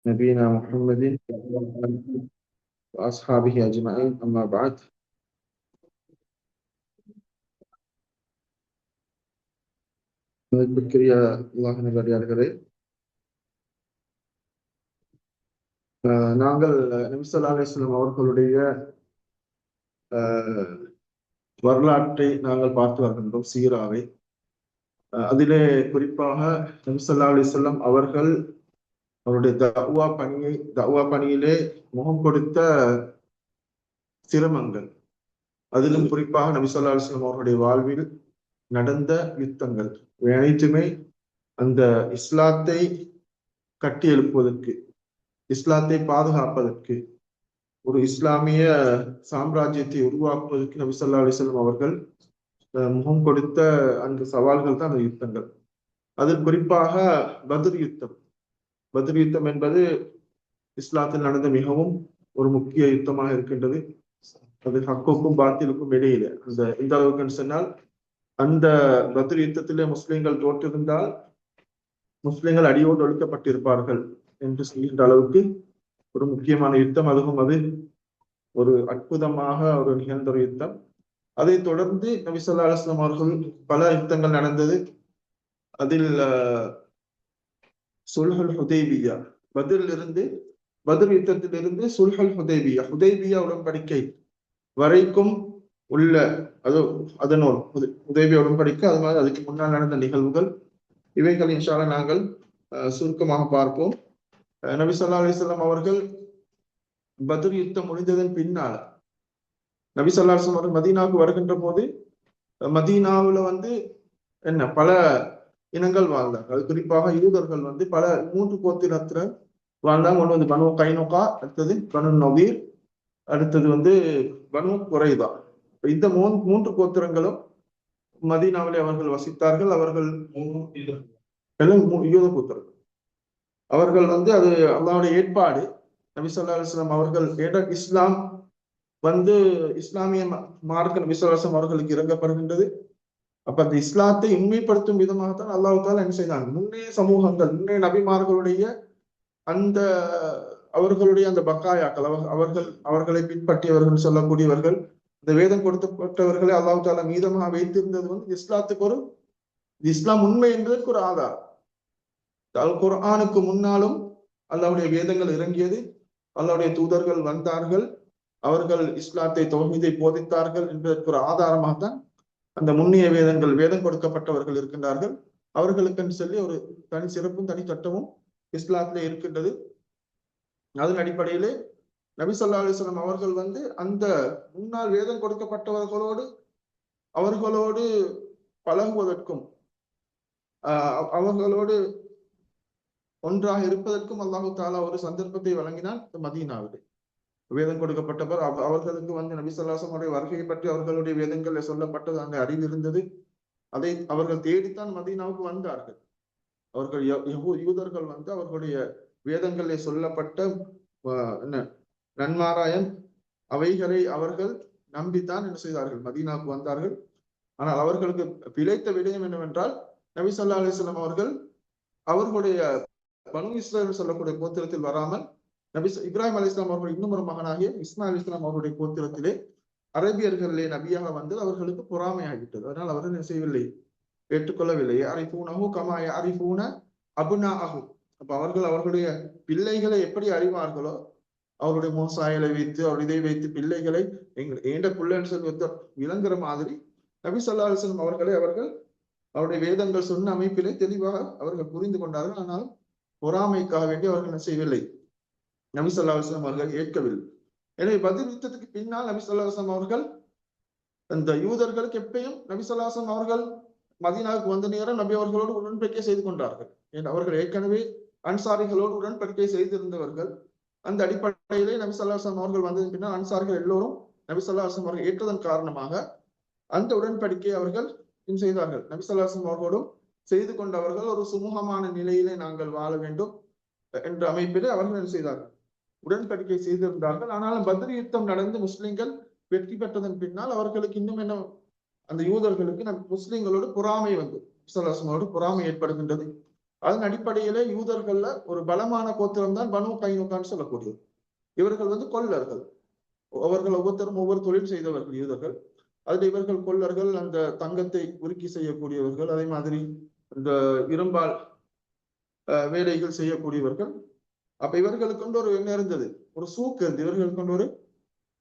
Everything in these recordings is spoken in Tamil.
نبينا محمد وأصحابه أجمعين أما بعد மதிப்பிற்குரிய அல்லாஹ் நல்லடியார்களே, நாங்கள் நபி ஸல்லல்லாஹு அலைஹி வஸல்லம் அவர்களுடைய வரலாற்றை நாங்கள் பார்த்து வருகின்றோம், சீராவை. அதிலே குறிப்பாக நபி ஸல்லல்லாஹு அலைஹி வஸல்லம் அவர்கள் அவருடைய தஅவா பணியிலே முகம் கொடுத்த சிரமங்கள், அதிலும் குறிப்பாக நபி ஸல்லல்லாஹு அலைஹி வஸல்லம் அவர்களுடைய வாழ்வில் நடந்த யுத்தங்கள் அனைத்துமே அந்த இஸ்லாத்தை கட்டி எழுப்புவதற்கு, இஸ்லாத்தை பாதுகாப்பதற்கு, ஒரு இஸ்லாமிய சாம்ராஜ்யத்தை உருவாக்குவதற்கு நபி ஸல்லல்லாஹு அலைஹி வஸல்லம் அவர்கள் முகம் கொடுத்த அந்த சவால்கள் தான் அந்த யுத்தங்கள். அதில் குறிப்பாக பத்ர் யுத்தம். பத்ர் யுத்தம் என்பது இஸ்லாத்தில் நடந்த மிகவும் ஒரு முக்கிய யுத்தமாக இருக்கின்றது. அது ஹக்குக்கும் பாத்திலுக்கும் இடையில அந்த எந்த அளவுக்கு சொன்னால், அந்த பத்ர் யுத்தத்திலே முஸ்லிம்கள் தோற்றிருந்தால் முஸ்லிம்கள் அடியோடு ஒழுக்கப்பட்டிருப்பார்கள் என்று சொல்கின்ற அளவுக்கு ஒரு முக்கியமான யுத்தம். அதுவும் அது ஒரு அற்புதமாக ஒரு நிகழ்ந்த ஒரு யுத்தம். அதை தொடர்ந்து நபி ஸல்லல்லாஹு அலைஹி வஸல்லம் அவர்கள் பல யுத்தங்கள் நடந்தது. அதில் சுல்ஹுல் ஹுதைபியா, பத்ர் யுத்தத்திலிருந்து சுல்ஹுல் ஹுதைபியா உடன்படிக்கை வரைக்கும் உள்ள அதனோடு ஹுதைபியா உடன்படிக்கை, அது மாதிரி அதுக்கு முன்னால் நடந்த நிகழ்வுகள், இவைகள் இன்ஷா அல்லாஹ் நாங்கள் சுருக்கமாக பார்ப்போம். நபி ஸல்லல்லாஹு அலைஹி வஸல்லம் அவர்கள் பத்ர் யுத்தம் முடிந்ததன் பின்னால் நபி ஸல்லல்லாஹு அலைஹி வஸல்லம் அவர்கள் மதீனாவுக்கு வருகின்ற போது, மதீனாவுல பல இனங்கள் வாழ்ந்தாங்க. அது குறிப்பாக யூதர்கள் பல 3 கோத்திரத்துல வாழ்ந்தாங்க. ஒன்று பனு கைனுகா, அடுத்தது பனு நவீர், அடுத்தது பனு குறைதா. இந்த 3 கோத்திரங்களும் மதீனாவிலே அவர்கள் வசித்தார்கள். அவர்கள் யூத கோத்திரங்கள். அவர்கள் அது அல்லாஹ்வுடைய ஏற்பாடு. நபி ஸல்லல்லாஹு அலைஹி வஸல்லம் அவர்கள் இஸ்லாம் இஸ்லாமிய மார்க்க நபி ஸல்லல்லாஹு அலைஹி வஸல்லம் அவர்களுக்கு இறங்கப்படுகின்றது. அப்ப அந்த இஸ்லாத்தை உண்மைப்படுத்தும் விதமாகத்தான் அல்லாஹ் தஆலா என்ன செய்தாங்க, முன்னைய சமூகங்கள், முன்னைய நபிமார்களுடைய அந்த அவர்களுடைய அந்த பக்காயாக்கள், அவர்களை பின்பற்றியவர்கள் சொல்லக்கூடியவர்கள், இந்த வேதம் கொடுக்கப்பட்டவர்களை அல்லாஹ் தஆலா மீதமாக வைத்திருந்தது இஸ்லாத்துக்கு இஸ்லாம் உண்மை என்பதற்கு ஒரு ஆதாரம். அல் குர்ஆனுக்கு முன்னாலும் அல்லாஹ்வுடைய வேதங்கள் இறங்கியது, அல்லாஹ்வுடைய தூதர்கள் வந்தார்கள், அவர்கள் இஸ்லாத்தை தௌஹீதை போதித்தார்கள் என்பதற்கு ஒரு ஆதாரமாகத்தான் அந்த முன்னிய வேதம் கொடுக்கப்பட்டவர்கள் இருக்கின்றார்கள். அவர்களுக்கு சொல்லி ஒரு தனி சிறப்பும் தனி சட்டமும் இஸ்லாத்திலே இருக்கின்றது. அதன் அடிப்படையிலே நபி ஸல்லல்லாஹு அலைஹி வஸல்லம் அவர்கள் அந்த முன்னால் வேதம் அவர்களோடு பழகுவதற்கும் அவர்களோடு ஒன்றாக இருப்பதற்கும் அல்லாஹு தஆலா ஒரு சந்தர்ப்பத்தை வழங்கினான். மதீனாவிலே வேதம் கொடுக்கப்பட்டவர் அவர்களுக்கு நபி ஸல்லல்லாஹு அலைஹி வஸல்லம் வருகையை பற்றி அவர்களுடைய வேதங்கள்ல சொல்லப்பட்டது அங்கே அறிவு இருந்தது. அதை அவர்கள் தேடித்தான் மதீனாவுக்கு வந்தார்கள். அவர்கள் யூதர்கள் அவர்களுடைய வேதங்களில் சொல்லப்பட்ட நன்மாராயம் அவைகளை அவர்கள் நம்பித்தான் என்ன செய்தார்கள், மதீனாவுக்கு வந்தார்கள். ஆனால் அவர்களுக்கு பிழைத்த விடயம் என்னவென்றால், நபி ஸல்லல்லாஹு அலைஹி வஸல்லம் அவர்கள் அவர்களுடைய பனு இஸ்ராயீல் சொல்லக்கூடிய கோத்திரத்தில் வராமல் இப்ராஹிம் அலைஹிஸ்ஸலாம் அவர்கள் இன்னும் ஒரு மகனாகிய இஸ்மாயில் அலைஹிஸ்ஸலாம் அவருடைய கோத்திரத்திலே அரேபியர்களிலே நபியாக அவர்களுக்கு பொறாமையாகிவிட்டது. அதனால் அவர்கள் என்ன செய்யவில்லை, ஏற்றுக்கொள்ளவில்லை. அரிஃபூனஹு கமா யஅரிஃபூன அப்னாஅஹு. அப்ப அவர்களுடைய பிள்ளைகளை எப்படி அறிவார்களோ, அவருடைய மோசாயலை வைத்து அவர் இதை வைத்து பிள்ளைகளை ஏண்ட பிள்ளைன்னு சொல்லி விளங்குற மாதிரி நபி ஸல்லல்லாஹு அலைஹி வஸல்லம் அவருடைய வேதங்கள் சொன்ன அமைப்பிலே தெளிவாக அவர்கள் புரிந்து கொண்டார்கள். ஆனாலும் பொறாமைக்காக வேண்டி அவர்கள் என்ன செய்யவில்லை, நபி ஸல்லல்லாஹு அலைஹி வஸல்லம் அவர்கள் ஏற்கவில்லை. எனவே பத்ர் யுத்தத்துக்கு பின்னால் நபி ஸல்லல்லாஹு அலைஹி வஸல்லம் அவர்கள் அந்த யூதர்களுக்கு எப்பயும் நபி ஸல்லல்லாஹு அலைஹி வஸல்லம் அவர்கள் மதீனாவுக்கு வந்த நேரம் நபி அவர்களோடு உடன்படிக்கை செய்து கொண்டார்கள். அவர்கள் ஏற்கனவே அன்சாரிகளோடு உடன்படிக்கை செய்திருந்தவர்கள். அந்த அடிப்படையிலே நபி ஸல்லல்லாஹு அலைஹி வஸல்லம் அவர்கள் வந்ததன் பின்னால் அன்சாரிகள் எல்லோரும் நபி ஸல்லல்லாஹு அலைஹி வஸல்லம் அவர்கள் ஏற்றதன் காரணமாக அந்த உடன்படிக்கையை அவர்கள் செய்தார்கள். நபி ஸல்லல்லாஹு அலைஹி வஸல்லம் அவர்களோடும் செய்து கொண்டவர்கள் ஒரு சுமூகமான நிலையிலே நாங்கள் வாழ வேண்டும் என்ற அமைப்பிலே அவர்கள் செய்தார்கள், உடன்படிக்கை செய்திருந்தார்கள். ஆனாலும் பத்ர் யுத்தம் நடந்து முஸ்லிம்கள் வெற்றி பெற்றதன் பின்னால் அவர்களுக்கு இன்னும் அந்த யூதர்களுக்கு முஸ்லிம்களோடு பொறாமை ஸல்லல்லாஹு அலைஹி வஸல்லம் பொறாமை ஏற்படுகின்றது. அதன் அடிப்படையிலே யூதர்கள்ல ஒரு பலமான கோத்திரம் தான் பனு கைனுகான்னு சொல்லக்கூடியது. இவர்கள் கொல்லர்கள். அவர்கள் ஒவ்வொருத்தரும் ஒவ்வொரு தொழில் செய்தவர்கள் யூதர்கள். அதுல இவர்கள் கொல்லர்கள், அந்த தங்கத்தை உருக்கி செய்யக்கூடியவர்கள், அதே மாதிரி இந்த இரும்பால் வேலைகள் செய்யக்கூடியவர்கள். அப்ப இவர்களுக்கு கொண்டு ஒரு என்ன இருந்தது, ஒரு சூக்கு இருந்து இவர்களுக்கு கொண்டு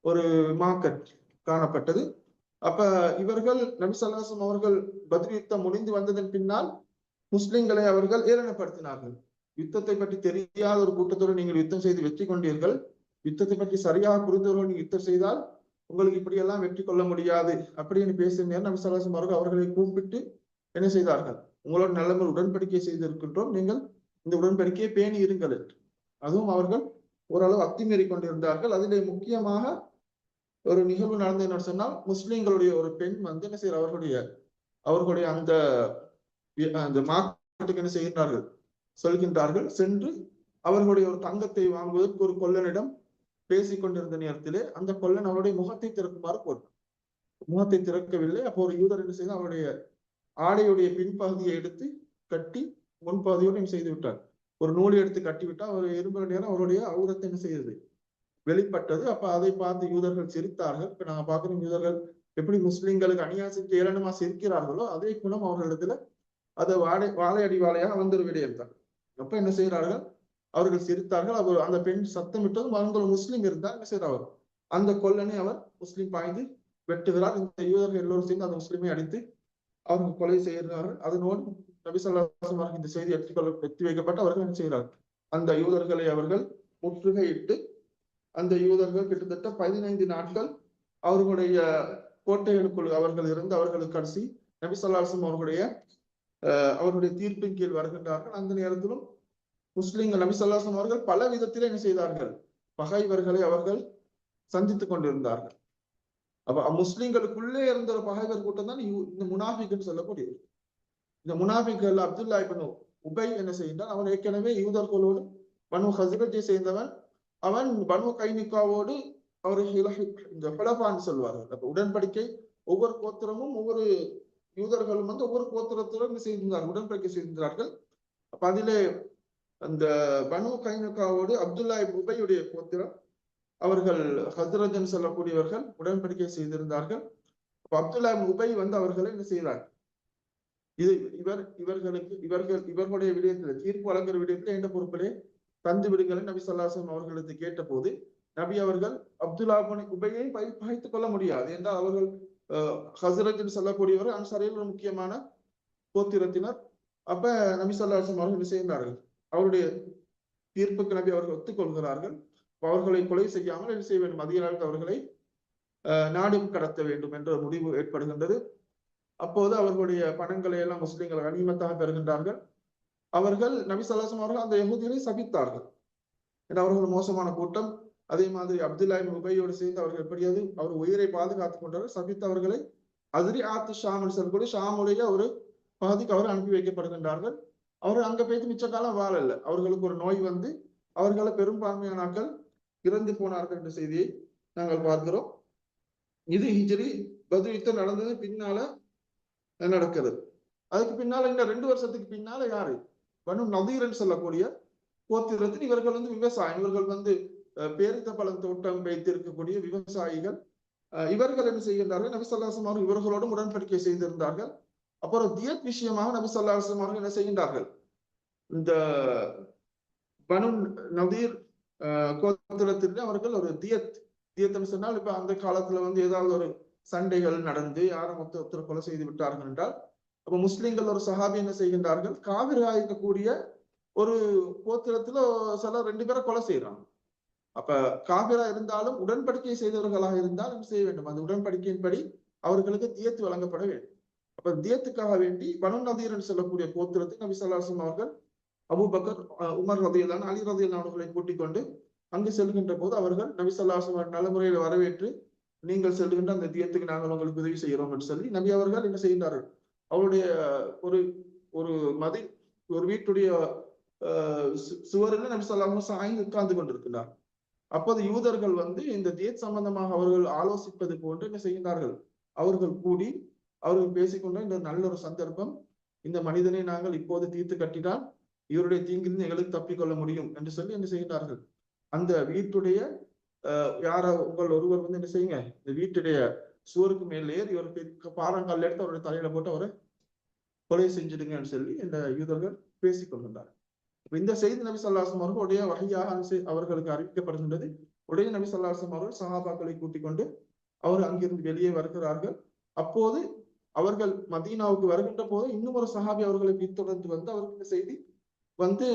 ஒரு மார்க்கெட் காணப்பட்டது. அப்ப இவர்கள் நபி ஸல்லல்லாஹு அலைஹி வஸல்லம் அவர்கள் பத்ர் யுத்தம் முடிந்து வந்ததன் பின்னால் முஸ்லிம்களை அவர்கள் ஏளனப்படுத்தினார்கள். யுத்தத்தை பற்றி தெரியாத ஒரு கூட்டத்தோடு நீங்கள் யுத்தம் செய்து வெற்றி கொண்டீர்கள், யுத்தத்தை பற்றி சரியாக புரிந்தவர்கள் நீங்க யுத்தம் செய்தால் உங்களுக்கு இப்படியெல்லாம் வெற்றி கொள்ள முடியாது அப்படின்னு பேசும் நேரம் நபி ஸல்லல்லாஹு அலைஹி வஸல்லம் அவர்கள் அவர்களை கூப்பிட்டு என்ன செய்தார்கள், உங்களோட நல்ல உடன்படிக்கை செய்திருக்கின்றோம், நீங்கள் இந்த உடன்படிக்கையை பேணி இருங்கள். அதுவும் அவர்கள் ஓரளவு அத்துமீறி கொண்டிருந்தார்கள். அதிலே முக்கியமாக ஒரு நிகழ்வு நடந்து என்ன சொன்னால், முஸ்லிம்களுடைய ஒரு பெண் என்ன செய்ய அவர்களுடைய அந்த மார்க்கெட்டுக்கு என்ன செய்கின்றார்கள், சொல்கின்றார்கள். சென்று அவர்களுடைய ஒரு தங்கத்தை வாங்குவதற்கு ஒரு கொல்லனிடம் பேசிக் கொண்டிருந்த நேரத்திலே அந்த கொல்லன் அவருடைய முகத்தை திறக்குமாறு போட்டார். முகத்தை திறக்கவில்லை. அப்போ ஒரு யூதர் என்ன செய்தார், அவருடைய ஆடையுடைய பின்பகுதியை எடுத்து கட்டி முன்பகுதியோடு செய்து விட்டார். ஒரு நூலை எடுத்து கட்டிவிட்டால் ஒரு இரும்பு நேரம் அவருடைய அவுரத்தை என்ன செய்தது, வெளிப்பட்டது. அப்ப அதை பார்த்து யூதர்கள் சிரித்தார்கள். இப்ப நாங்க பார்க்கிறோம், யூதர்கள் எப்படி முஸ்லிம்களுக்கு அநியாயத்துக்கு ஏளனமா சிரிக்கிறார்களோ அதே குணம் அவர்களிடத்துல அது வாழையடி வாழையாக வந்து ஒரு விடயம் தான். அப்ப என்ன செய்கிறார்கள், அவர்கள் சிரித்தார்கள். அவர் அந்த பெண் சத்தமிட்டதும் அவங்க முஸ்லீம் இருந்தால் என்ன செய்கிறார், அந்த கொல்லனை அவர் முஸ்லீம் பாய்ந்து வெட்டுகிறார். இந்த யூதர்கள் எல்லோரும் சேர்ந்து அந்த முஸ்லீமை அடித்து அவர்கள் கொலை செய்கிறார்கள். அதனோடு நபி ஸல்லல்லாஹு அலைஹி வஸல்லம் இந்த செய்தி எத்தி வைக்கப்பட்டு அவர்கள் என்ன செய்கிறார்கள், அந்த யூதர்களை அவர்கள் முற்றுகையிட்டு அந்த யூதர்கள் கிட்டத்தட்ட 15 நாட்கள் அவர்களுடைய கோட்டைகளுக்குள் அவர்கள் இருந்து அவர்களுக்கு கடைசி நபி ஸல்லல்லாஹு அலைஹி வஸல்லம் அவருடைய தீர்ப்பின் கீழ் வருகின்றார்கள். அந்த நேரத்திலும் முஸ்லிம்கள் நபி ஸல்லல்லாஹு அலைஹி வஸல்லம் அவர்கள் பல விதத்திலே என்ன செய்தார்கள், பகைவர்களை அவர்கள் சந்தித்துக் கொண்டிருந்தார்கள். அப்ப முஸ்லிம்களுக்குள்ளே இருந்த ஒரு பகைவர் கூட்டம் தான் இந்த முனாஃபிக்னு சொல்லக்கூடியது. இந்த முனாஃபிக்கள் அப்துல்லா இப்னு உபை என்ன செய்கின்றான், அவன் ஏற்கனவே யூதர்களோடு பனு ஹஸ்ரஜை சேர்ந்தவன். அவன் பனு கைனிகாவோடு அவர் இந்த ஹுலஃபான்னு சொல்வார்கள். அப்ப உடன்படிக்கை ஒவ்வொரு கோத்திரமும் ஒவ்வொரு யூதர்களும் ஒவ்வொரு கோத்திரத்துடன் செய்திருந்தார்கள், உடன்படிக்கை செய்திருந்தார்கள். அப்ப அதிலே அந்த பனு கைனுகாவோடு அப்துல்லா உபையுடைய கோத்திரம் அவர்கள் ஹஸ்ரஜன் சொல்லக்கூடியவர்கள் உடன்படிக்கை செய்திருந்தார்கள். அப்துல்லா உபை அவர்களை என்ன செய்தார், இவர்களுடைய விடயத்தில் தீர்ப்பு வழங்குற விடயத்தில் எந்த பொறுப்பிலே தந்து விடுங்களை நபி ஸல்லல்லாஹு அலைஹி வஸல்லம் அவர்களுக்கு கேட்ட போது நபி அவர்கள் அப்துல்லா உபையை பகைத்துக் கொள்ள முடியாது என்றால் அவர்கள் ஹஸ்ரஜன் சொல்லக்கூடியவர் அன்சாரியில் ஒரு முக்கியமான கோத்திரத்தினர். அப்ப நபி ஸல்லல்லாஹு அலைஹி வஸல்லம் அவர்கள் என்ன செய்கிறார்கள், அவருடைய தீர்ப்புக்கு நபி அவர்கள் ஒத்துக்கொள்கிறார்கள். அவர்களை கொலை செய்யாமல் என்ன செய்ய வேண்டும், அதிக நாளுக்கு அவர்களை நாடு கடத்த வேண்டும் என்ற முடிவு ஏற்படுகின்றது. அப்போது அவர்களுடைய பணங்களை எல்லாம் முஸ்லிம்கள் கனிமத்தாக பெறுகின்றார்கள். அவர்கள் நபி ஸல்லல்லாஹு அலைஹி வஸல்லம் அவர்கள் அந்த யஹூதிகளை சபித்தார்கள். ஏன்னா அவர்கள் மோசமான கூட்டம். அதே மாதிரி அப்துல்லா இப்னு உபையோடு சேர்ந்து அவர்கள் எப்படியாவது அவர் உயிரை பாதுகாத்துக் கொண்டார்கள். சபித்தவர்களை அதிரி ஆத்து ஷாம் சொல்லக்கூடிய ஷாமுடைய ஒரு பகுதிக்கு அவர் அனுப்பி வைக்கப்படுகின்றார்கள். அவர்கள் அங்க போய்த்து மிச்ச காலம் வாழல. அவர்களுக்கு ஒரு நோய் அவர்களை பெரும்பான்மையானாக்கள் இறந்து போனார்கள் என்ற செய்தியை நாங்கள் பார்க்கிறோம். இது ஹிஜ்ரி பத்ர் யுத்தம் நடந்தது பின்னால நடக்கிறது. அதுக்கு பின்னால இந்த 2 வருஷத்துக்கு பின்னால யாரு, பனு நதீர்ன்னு சொல்லக்கூடிய கோத்திரத்தில் இவர்கள் விவசாயம், இவர்கள் பேரித்த பழம் தோட்டம் வைத்திருக்கக்கூடிய விவசாயிகள். இவர்கள் என்ன செய்கின்றார்கள், நபி ஸல்லல்லாஹு அலைஹி வஸல்லம் இவர்களோடும் உடன்படிக்கை செய்திருந்தார்கள். அப்புறம் தியத் விஷயமாக நபி ஸல்லல்லாஹு அலைஹி வஸல்லம் என்ன செய்கின்றார்கள், இந்த பனு நதீர் கோத்திரத்திற்கு அவர்கள் ஒரு தியத்னு சொன்னால், இப்ப அந்த காலத்துல ஏதாவது ஒரு சண்டைகள் நடந்து யாரும் ஒருத்தர் கொலை செய்து விட்டார்கள் என்றால், அப்ப முஸ்லிம்கள் ஒரு சஹாபி என்ன செய்கின்றார்கள், காவிரியாக இருக்கக்கூடிய ஒரு கோத்திரத்துல சில 2 பேரை கொலை செய்யறாங்க. அப்ப காபிரா இருந்தாலும் உடன்படிக்கை செய்தவர்களாக இருந்தால் என்ன செய்ய வேண்டும், அந்த உடன்படிக்கையின்படி அவர்களுக்கு தியத்து வழங்கப்பட வேண்டும். அப்ப தியத்துக்காக வேண்டி பனு நதீர் சொல்லக்கூடிய கோத்திரத்தை நபி ஸல்லல்லாஹு அலைஹி வஸல்லம் அவர்கள் அபூபக்கர், உமர் ரலியல்லாஹு அன்ஹு, அலி ரலியல்லாஹு அன்ஹு அவர்களை கூட்டிக் கொண்டு அங்கு செல்கின்ற போது அவர்கள் நபி ஸல்லல்லாஹு அலைஹி வஸல்லம் நல்ல முறையில் வரவேற்று, நீங்கள் செல்கின்ற அந்த தியத்துக்கு நாங்கள் உங்களுக்கு உதவி செய்கிறோம் என்று சொல்லி நபி அவர்கள் என்ன செய்கின்றார்கள், அவருடைய ஒரு ஒரு வீட்டுடைய சுவரில் நபி ஸல்லல்லாஹு அலைஹி வஸல்லம் சாய்ந்து உட்கார்ந்து கொண்டிருக்கிறார். அப்போது யூதர்கள் இந்த தியத் சம்பந்தமாக அவர்கள் ஆலோசிப்பது போன்று என்ன செய்கின்றார்கள், அவர்கள் கூடி அவர்கள் பேசிக்கொண்ட இந்த நல்ல ஒரு சந்தர்ப்பம், இந்த மனிதனை நாங்கள் இப்போது தீர்த்து கட்டினால் இவருடைய தீங்கிலிருந்து எங்களுக்கு தப்பிக்கொள்ள முடியும் என்று சொல்லி என்ன செய்கிறார்கள், அந்த வீட்டுடைய யார உங்கள் ஒருவர் வந்து என்ன செய்யுங்க, இந்த வீட்டுடைய சுவருக்கு மேல் ஏறி இவருக்கு பாறங்கல் எடுத்து அவருடைய தலையில போட்டு அவரை கொலை செஞ்சிடுங்கன்னு சொல்லி இந்த யூதர்கள் பேசிக் கொண்டிருந்தார். இந்த செய்தி நபி ஸல்லல்லாஹு அலைஹி வஸல்லம் உடைய வஹியாக அவர்களுக்கு அறிவிக்கப்படுகின்றது. உடைய நபி ஸல்லல்லாஹு அலைஹி வஸல்லம் அவர்கள் சஹாபாக்களை கூட்டிக் கொண்டு அவர் அங்கிருந்து வெளியே வருகிறார்கள். அப்போது அவர்கள் மதீனாவுக்கு வருகின்ற போது இன்னும் ஒரு சஹாபி அவர்களை பின்தொடர்ந்து வந்து அவருக்கு இந்த செய்தி வந்து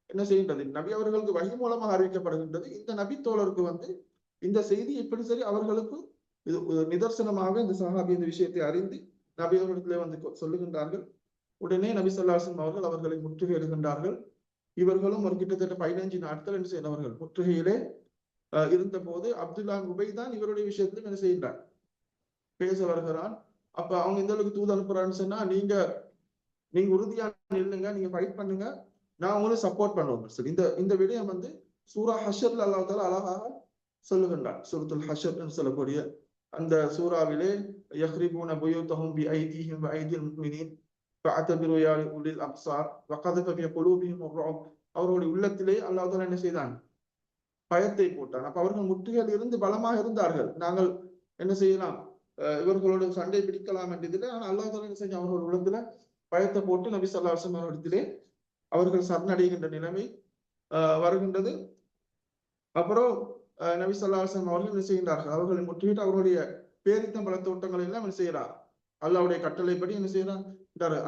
என்ன செய்கின்றது, நபி அவர்களுக்கு வஹி மூலமாக அறிவிக்கப்படுகின்றது. இந்த நபி தோழருக்கு வந்து இந்த செய்தி எப்படி சரி அவர்களுக்கு இது நிதர்சனமாக இந்த சஹாபி இந்த விஷயத்தை அறிந்து நபி அவர்களிடத்திலே வந்து சொல்லுகின்றார்கள். உடனே நபி ஸல்லல்லாஹு அலைஹி வஸல்லம் அவர்கள் அவர்களை முற்றுகையிடுகின்றார்கள். இவர்களும் ஒரு கிட்டத்தட்ட 15 நாட்கள் என்ன செய்தவர்கள் முற்றுகையிலே இருந்த போது அப்துல்லா உபை தான் இவருடைய விஷயத்திலும் என்ன செய்கின்றார், பேச வருகிறான். அப்ப அவங்க இந்த அளவுக்கு தூது அனுப்புறான்னு சொன்னா, நீங்க உறுதியா நில்லுங்க, நீங்க ஃபைட் பண்ணுங்க, நான் உங்களுக்கு சப்போர்ட் பண்ணுவேன். சரி, இந்த விடயம் வந்து சூரா ஹஷர்ல அல்லாஹ் தஆலா அழகாக சொல்லுகின்றார். சூரத்துல் ஹஷர் என்று சொல்லக்கூடிய அந்த சூறாவிலே யஹ்ரிபூன புயூதஹும் பிஐதீஹிம் வஐதில் முஃமினீன் ஃபஅதபிரு யா உலில் அப்சார் வகதஃப ஃபீ குலூபிஹிம் الرعب. அவர்களுடைய உள்ளத்திலே அல்லாஹ் தஆலா என்ன செய்தான், பயத்தை போட்டான். அப்ப அவர்கள் முற்றுகையில் இருந்து பலமாக இருந்தார்கள், நாங்கள் என்ன செய்யலாம், இவர்களோடு சண்டை பிடிக்கலாம் என்றதில்லை. ஆனால் அல்லாஹ் தஆலா என்ன செஞ்ச, அவர்கள் உள்ளத்துல பயத்தை போட்டு நபி ஸல்லல்லாஹு அலைஹி வஸல்லம் இடத்திலே அவர்கள் சரணடைகின்ற நிலைமை வருகின்றது. அப்புறம் நபி ஸல்லல்லாஹு அலைஹி வஸல்லம் அவர்கள் என்ன செய்கின்றார்கள், அவர்களை முற்றுகிட்டு அவர்களுடைய பேரித்தம்பழ தோட்டங்களை எல்லாம் என்ன செய்யறார், அல்லாஹ்வுடைய கட்டளைப்படி என்ன செய்யறார்,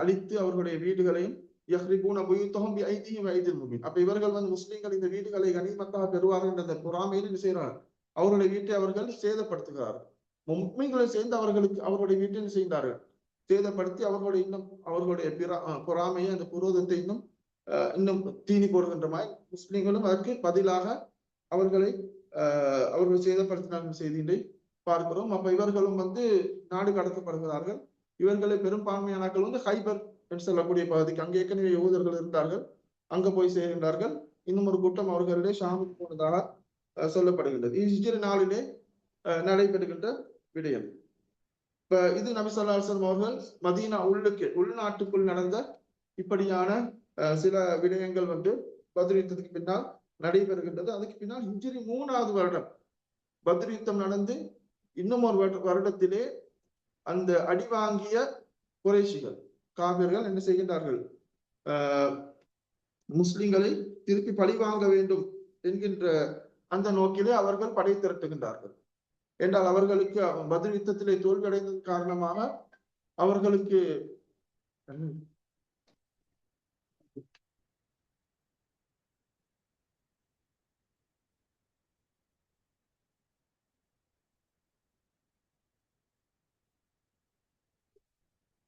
அழித்து அவர்களுடைய வீடுகளையும் யஹ்ரிபூன புயூதஹும் பிஐதீஹிம் வஐதில் முஃமினீன். அப்ப இவர்கள் வந்து முஸ்லிம்கள் இந்த வீடுகளை கனிமத்தாக பெறுவார்கள் என்ற பொறாமையில் என்ன செய்யறார், அவர்களுடைய வீட்டை அவர்கள் சேதப்படுத்துகிறார்கள். முஸ்லிம்களை சேர்ந்து அவர்களுக்கு அவர்களுடைய வீட்டை என்ன செய்கிறார்கள், சேதப்படுத்தி அவர்களுடைய இன்னும் அவர்களுடைய பொறாமையை அந்த புரோதத்தை இன்னும் தீனி போடுகின்ற மாதிரி முஸ்லிம்களும் அதற்கு பதிலாக அவர்கள் சேதப்படுத்தினார்கள் செய்தியை பார்க்கிறோம். அப்ப இவர்களும் வந்து நாடு கடத்தப்படுகிறார்கள். இவர்களை பெரும்பான்மையானாக்கள் வந்து ஹைபர் என்று சொல்லக்கூடிய பகுதிக்கு, அங்கே ஏற்கனவே யூதர்கள் இருந்தார்கள், அங்க போய் சேர்கின்றார்கள். இன்னும் ஒரு கூட்டம் அவர்களிடையே ஷாமுக்கு போனதாக சொல்லப்படுகின்றது. ஹிஜ்ரி நாளிலே நடைபெறுகின்ற விடயம். இப்ப இது நபி ஸல்லல்லாஹு அலைஹி வஸல்லம் அவர்கள் மதீனா உள்நாட்டுக்குள் நடந்த இப்படியான சில விடயங்கள் வந்து பத்ர் யுத்தத்துக்கு பின்னால் நடைபெறுகின்றது. அதுக்கு பின்னால் ஹிஜ்ரி 3வது வருடம் பத்ர் யுத்தம் நடந்து இன்னும் ஒரு வருடத்திலே அந்த அடிவாங்கிய குறைஷிகள் காபிர்கள் என்ன செய்கின்றார்கள், முஸ்லிம்களை திருப்பி பழி வாங்க வேண்டும் என்கின்ற அந்த நோக்கிலே அவர்கள் படை திரட்டுகின்றார்கள். என்றால் அவர்களுக்கு பத்ர் யுத்தத்திலே தோல்வி அடைந்தது காரணமாக அவர்களுக்கு